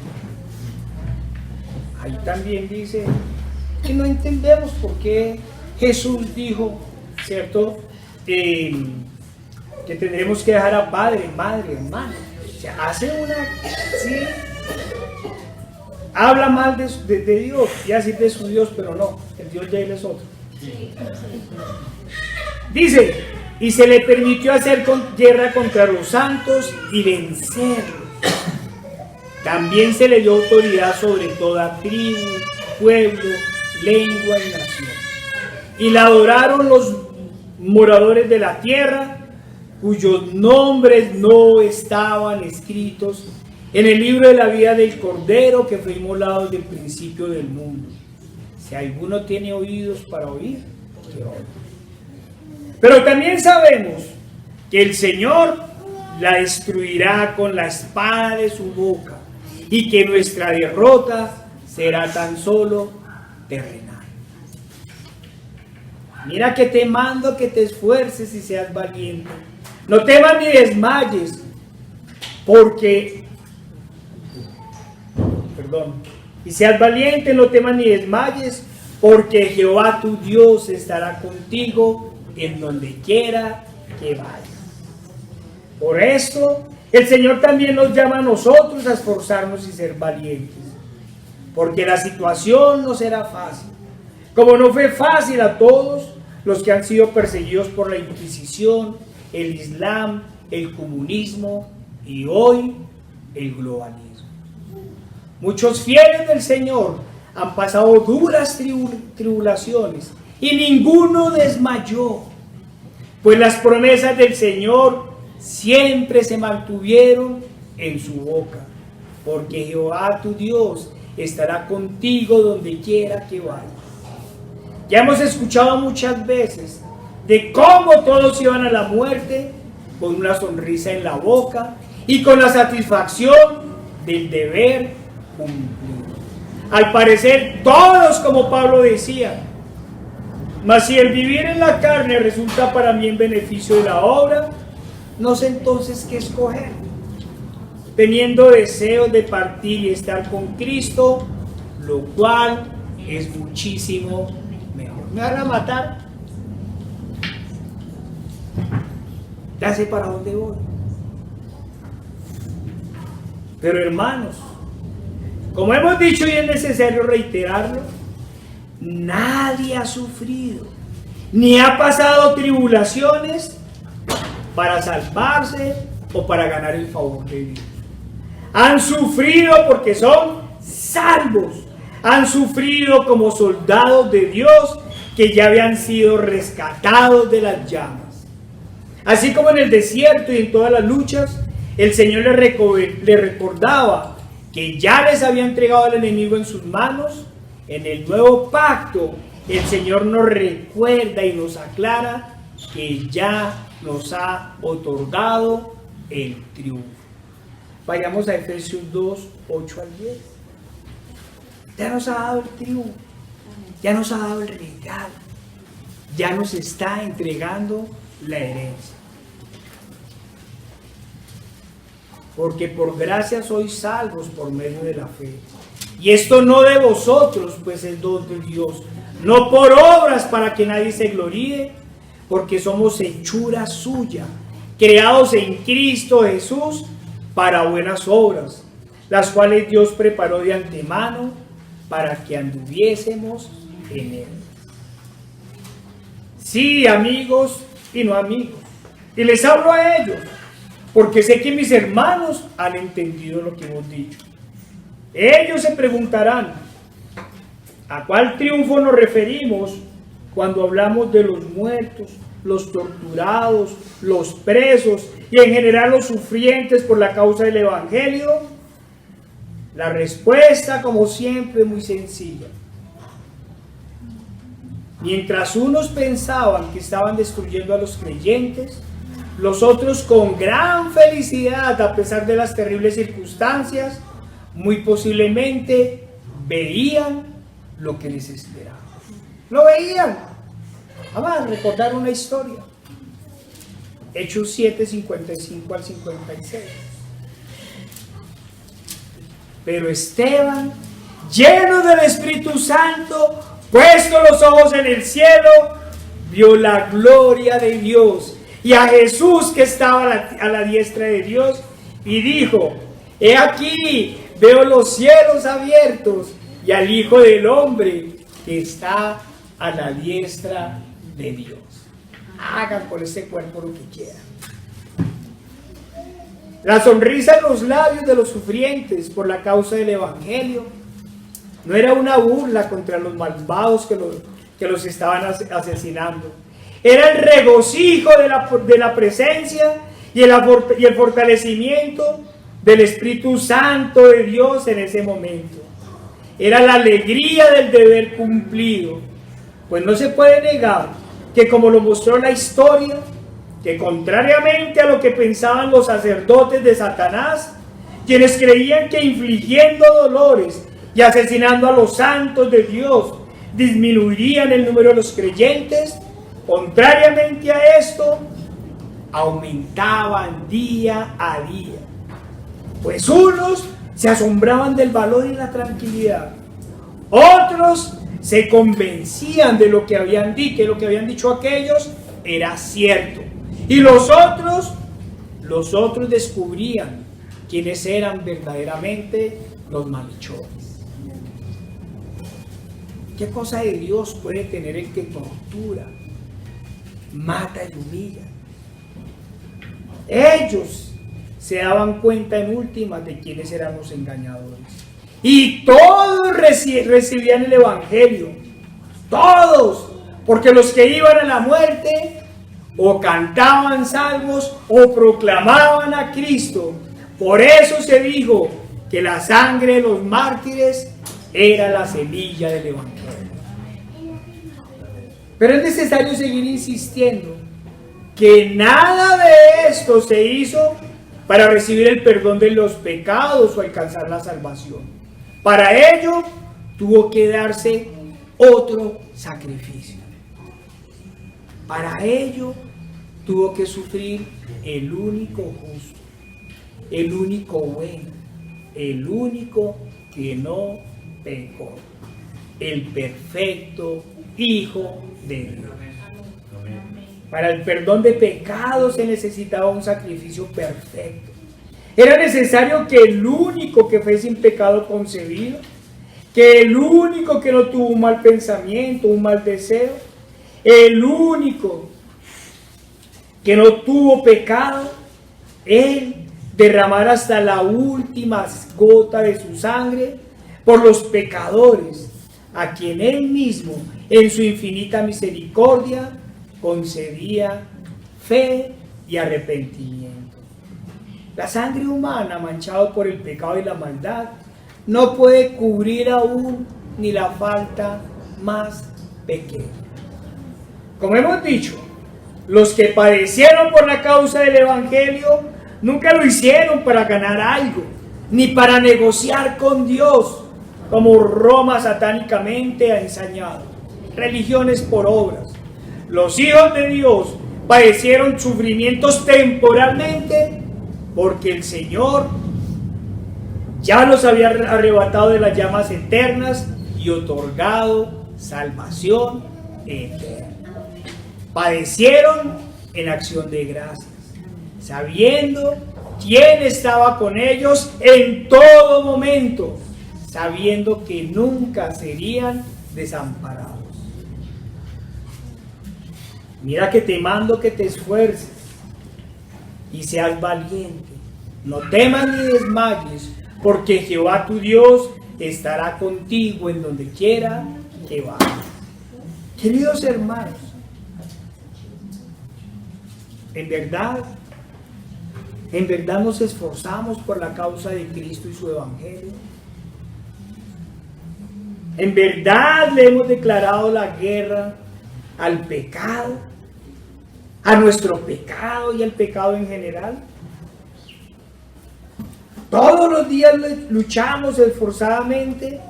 ahí también dice que no entendemos por qué Jesús dijo, ¿cierto? Que tendremos que dejar a padre, madre, hermano. O sea, hace una... ¿sí? Habla mal de Dios, y así de su Dios, pero no, el Dios de él es otro. Dice, y se le permitió hacer guerra contra los santos y vencerlos. También se le dio autoridad sobre toda tribu, pueblo, lengua y nación. Y la adoraron los moradores de la tierra, cuyos nombres no estaban escritos en el libro de la vida del Cordero que fue inmolado desde el principio del mundo. Si alguno tiene oídos para oír, que oiga. Pero también sabemos que el Señor la destruirá con la espada de su boca y que nuestra derrota será tan solo terrenal. Mira que te mando que te esfuerces y seas valiente. No temas ni desmayes, y seas valiente, no temas ni desmayes, porque Jehová tu Dios estará contigo en donde quiera que vayas. Por eso, el Señor también nos llama a nosotros a esforzarnos y ser valientes, porque la situación no será fácil, como no fue fácil a todos los que han sido perseguidos por la Inquisición, el Islam, el comunismo y hoy el globalismo. Muchos fieles del Señor han pasado duras tribulaciones y ninguno desmayó, pues las promesas del Señor siempre se mantuvieron en su boca, porque Jehová tu Dios estará contigo donde quiera que vayas. Ya hemos escuchado muchas veces de cómo todos iban a la muerte con una sonrisa en la boca y con la satisfacción del deber cumplido. Al parecer todos, como Pablo decía, mas si el vivir en la carne resulta para mí en beneficio de la obra, no sé entonces qué escoger, teniendo deseos de partir y estar con Cristo, lo cual es muchísimo mejor. ¿Me van a matar? Ya sé para dónde voy. Pero hermanos, como hemos dicho y es necesario reiterarlo, nadie ha sufrido ni ha pasado tribulaciones para salvarse o para ganar el favor de Dios. Han sufrido porque son salvos. Han sufrido como soldados de Dios que ya habían sido rescatados de las llamas. Así como en el desierto y en todas las luchas, el Señor le recordaba que ya les había entregado al enemigo en sus manos. En el nuevo pacto, el Señor nos recuerda y nos aclara que ya nos ha otorgado el triunfo. Vayamos a Efesios 2, 8 al 10. Ya nos ha dado el triunfo, ya nos ha dado el regalo, ya nos está entregando la herencia. Porque por gracia sois salvos por medio de la fe. Y esto no de vosotros, pues es don de Dios, no por obras para que nadie se gloríe, porque somos hechura suya, creados en Cristo Jesús para buenas obras, las cuales Dios preparó de antemano para que anduviésemos en él. Sí, amigos y no amigos, y les hablo a ellos, porque sé que mis hermanos han entendido lo que hemos dicho. Ellos se preguntarán, ¿a cuál triunfo nos referimos cuando hablamos de los muertos, los torturados, los presos y en general los sufrientes por la causa del Evangelio? La respuesta, como siempre, es muy sencilla. Mientras unos pensaban que estaban destruyendo a los creyentes, los otros con gran felicidad, a pesar de las terribles circunstancias, muy posiblemente veían lo que les esperaba. Lo veían. Vamos a recordar una historia. Hechos 7, 55 al 56. Pero Esteban, lleno del Espíritu Santo, puesto los ojos en el cielo, vio la gloria de Dios y a Jesús que estaba a la diestra de Dios, y dijo: he aquí, veo los cielos abiertos y al Hijo del Hombre que está a la diestra de Dios. Hagan con este cuerpo lo que quieran. La sonrisa en los labios de los sufrientes por la causa del Evangelio no era una burla contra los malvados que los estaban asesinando. Era el regocijo de la presencia y el fortalecimiento del Espíritu Santo de Dios en ese momento. Era la alegría del deber cumplido. Pues no se puede negar que, como lo mostró la historia, que contrariamente a lo que pensaban los sacerdotes de Satanás, quienes creían que infligiendo dolores y asesinando a los santos de Dios disminuirían el número de los creyentes, contrariamente a esto, aumentaban día a día. Pues unos se asombraban del valor y la tranquilidad, otros se convencían de lo que habían dicho aquellos era cierto, y los otros descubrían quiénes eran verdaderamente los malhechores. ¿Qué cosa de Dios puede tener el que tortura, mata y humilla? Ellos se daban cuenta en últimas de quiénes eran los engañadores. Y todos recibían el Evangelio. Todos. Porque los que iban a la muerte o cantaban salmos o proclamaban a Cristo. Por eso se dijo que la sangre de los mártires era la semilla del Evangelio. Pero es necesario seguir insistiendo que nada de esto se hizo para recibir el perdón de los pecados o alcanzar la salvación. Para ello tuvo que darse otro sacrificio. Para ello tuvo que sufrir el único justo, el único bueno, el único que no pecó, el perfecto Hijo de Dios. Para el perdón de pecados se necesitaba un sacrificio perfecto. Era necesario que el único que fue sin pecado concebido, que el único que no tuvo un mal pensamiento, un mal deseo, el único que no tuvo pecado, Él derramara hasta la última gota de su sangre por los pecadores, a quien Él mismo, en su infinita misericordia, concedía fe y arrepentimiento. La sangre humana, manchada por el pecado y la maldad, no puede cubrir aún ni la falta más pequeña. Como hemos dicho, los que padecieron por la causa del Evangelio nunca lo hicieron para ganar algo, ni para negociar con Dios, como Roma satánicamente ha ensañado. Religiones por obras. Los hijos de Dios padecieron sufrimientos temporalmente porque el Señor ya los había arrebatado de las llamas eternas y otorgado salvación eterna. Padecieron en acción de gracias, sabiendo quién estaba con ellos en todo momento, sabiendo que nunca serían desamparados. Mira que te mando que te esfuerces y seas valiente. No temas ni desmayes, porque Jehová tu Dios estará contigo en donde quiera que vayas. Queridos hermanos, en verdad nos esforzamos por la causa de Cristo y su Evangelio. En verdad le hemos declarado la guerra al pecado, a nuestro pecado y al pecado en general. Todos los días luchamos esforzadamente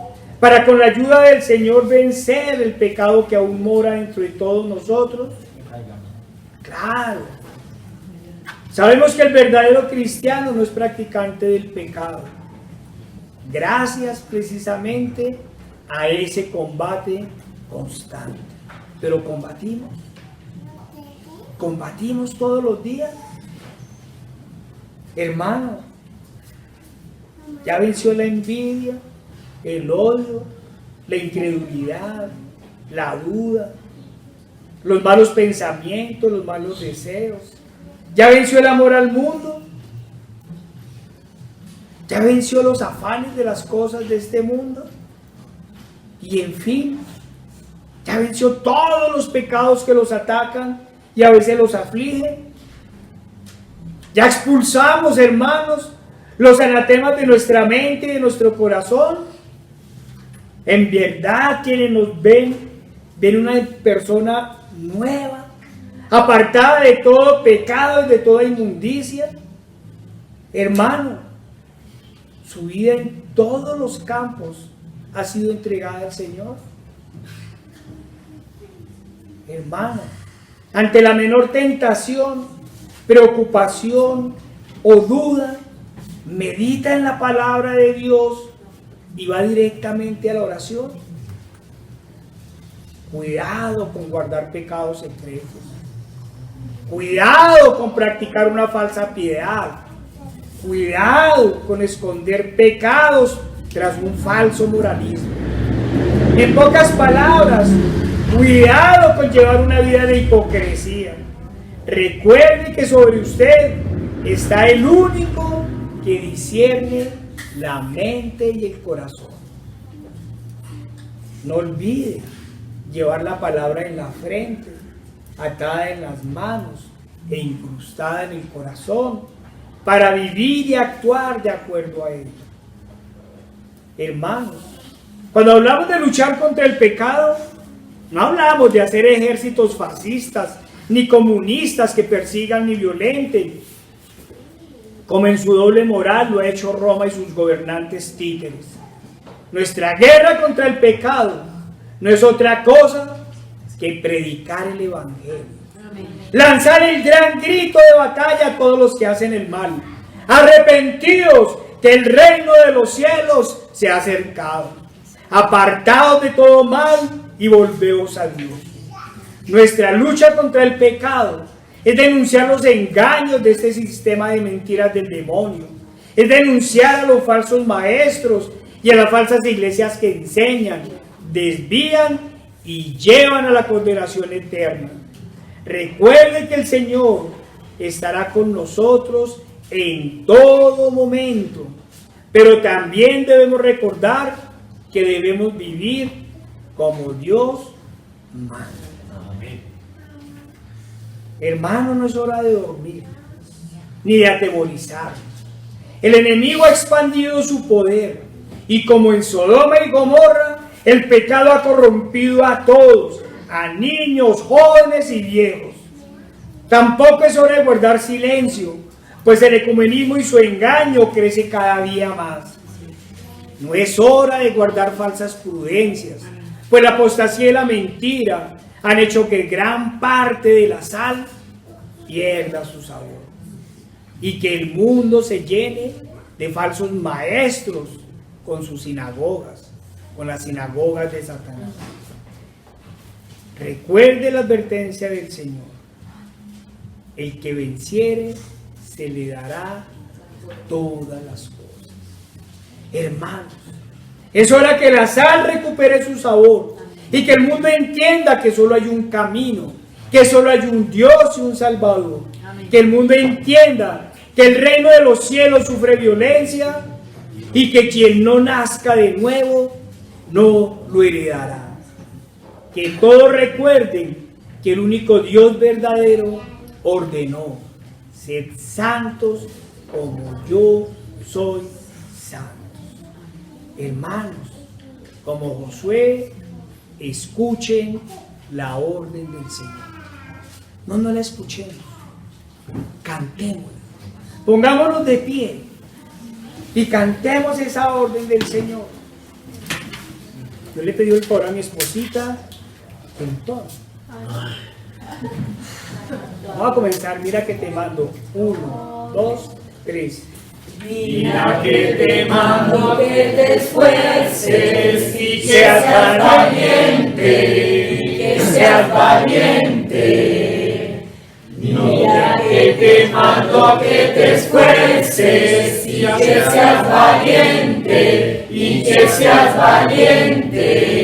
para, con la ayuda del Señor, vencer el pecado que aún mora dentro de todos nosotros. Claro, sabemos que el verdadero cristiano no es practicante del pecado, gracias precisamente a ese combate constante. Pero combatimos todos los días. Hermano, ya venció la envidia, el odio, la incredulidad, la duda, los malos pensamientos, los malos deseos. Ya venció el amor al mundo. ya venció los afanes de las cosas de este mundo, y en fin, ya venció todos los pecados que los atacan y a veces los afligen. Ya expulsamos, hermanos, los anatemas de nuestra mente y de nuestro corazón. En verdad, quienes nos ven una persona nueva, apartada de todo pecado y de toda inmundicia. Hermano, su vida en todos los campos ha sido entregada al Señor. Hermano, ante la menor tentación, preocupación o duda, medita en la palabra de Dios y va directamente a la oración. Cuidado con guardar pecados secretos. Cuidado con practicar una falsa piedad. Cuidado con esconder pecados tras un falso moralismo. En pocas palabras, cuidado con llevar una vida de hipocresía. Recuerde que sobre usted está el único que discierne la mente y el corazón. No olvide llevar la palabra en la frente, atada en las manos e incrustada en el corazón, para vivir y actuar de acuerdo a ella. Hermanos, cuando hablamos de luchar contra el pecado, no hablamos de hacer ejércitos fascistas ni comunistas que persigan ni violenten, como en su doble moral lo ha hecho Roma y sus gobernantes títeres. Nuestra guerra contra el pecado no es otra cosa que predicar el Evangelio. Lanzar el gran grito de batalla a todos los que hacen el mal. Arrepentidos, que el reino de los cielos se ha acercado. Apartados de todo mal y volveos a Dios. Nuestra lucha contra el pecado es denunciar los engaños de este sistema de mentiras del demonio. Es denunciar a los falsos maestros y a las falsas iglesias que enseñan, desvían y llevan a la condenación eterna. Recuerde que el Señor estará con nosotros en todo momento, pero también debemos recordar que debemos vivir como Dios manda. Amén. Hermano, no es hora de dormir, ni de atemorizar. El enemigo ha expandido su poder, y como en Sodoma y Gomorra, el pecado ha corrompido a todos, a niños, jóvenes y viejos. Tampoco es hora de guardar silencio, pues el ecumenismo y su engaño crece cada día más. No es hora de guardar falsas prudencias, pues la apostasía y la mentira han hecho que gran parte de la sal pierda su sabor y que el mundo se llene de falsos maestros con sus sinagogas, con las sinagogas de Satanás. Recuerde la advertencia del Señor: el que venciere se le dará todas las cosas. Hermanos, es hora que la sal recupere su sabor y que el mundo entienda que solo hay un camino, que solo hay un Dios y un Salvador. Amén. Que el mundo entienda que el reino de los cielos sufre violencia y que quien no nazca de nuevo no lo heredará. Que todos recuerden que el único Dios verdadero ordenó: sed santos como yo soy santo. Hermanos, como Josué, escuchen la orden del Señor. No la escuchemos, cantémosla. Pongámonos de pie y cantemos esa orden del Señor. Yo le pedí el favor a mi esposita con todo. Vamos a comenzar. Mira que te mando. 1, 2, 3. Mira que te mando que te esfuerces y que seas valiente, que seas valiente. Mira que te mando a que te esfuerces y que seas valiente, y que seas valiente.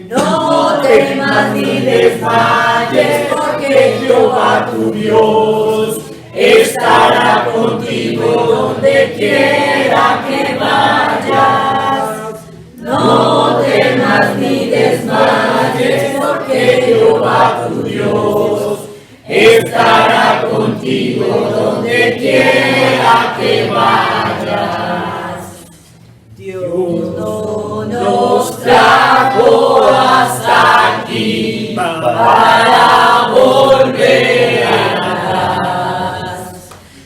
No temas ni desmayes, porque Jehová tu Dios estará contigo donde quiera que vayas. No temas ni desmayes, porque Jehová tu Dios estará contigo donde quiera que vayas. Dios no nos trajo hasta aquí para volver atrás.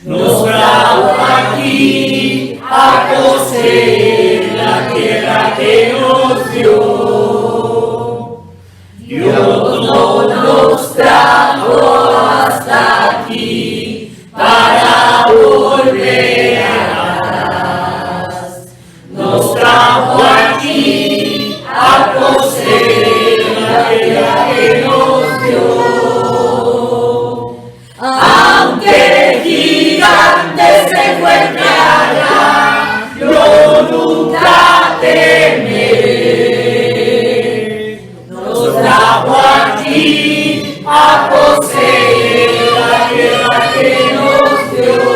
Nos trajo aquí a poseer la tierra que nos dio. Dios no nos trajo hasta aquí para volver atrás. Nos trajo aquí a poseer la tierra que nos dio. Aunque gigantes se encuentren allá, yo nunca temeré. Nos trajo aquí a poseer la tierra que nos dio.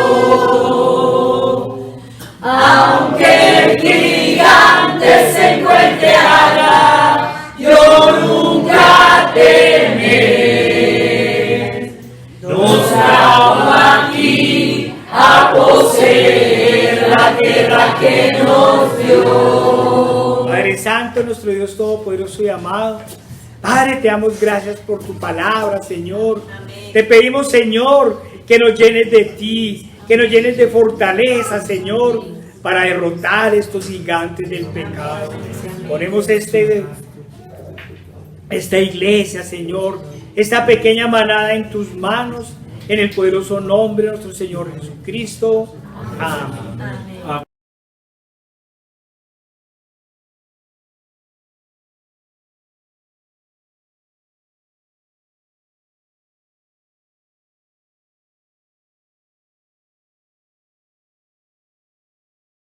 Aunque gigantes se encuentren allá, yo nunca temeré. Nos trajo aquí a poseer la tierra que nos dio. Padre Santo, nuestro Dios Todopoderoso y amado, Padre, te damos gracias por tu palabra, Señor. Amén. Te pedimos, Señor, que nos llenes de ti, que nos llenes de fortaleza, Señor, para derrotar estos gigantes del pecado. Ponemos esta iglesia, Señor, esta pequeña manada en tus manos, en el poderoso nombre de nuestro Señor Jesucristo. Amén.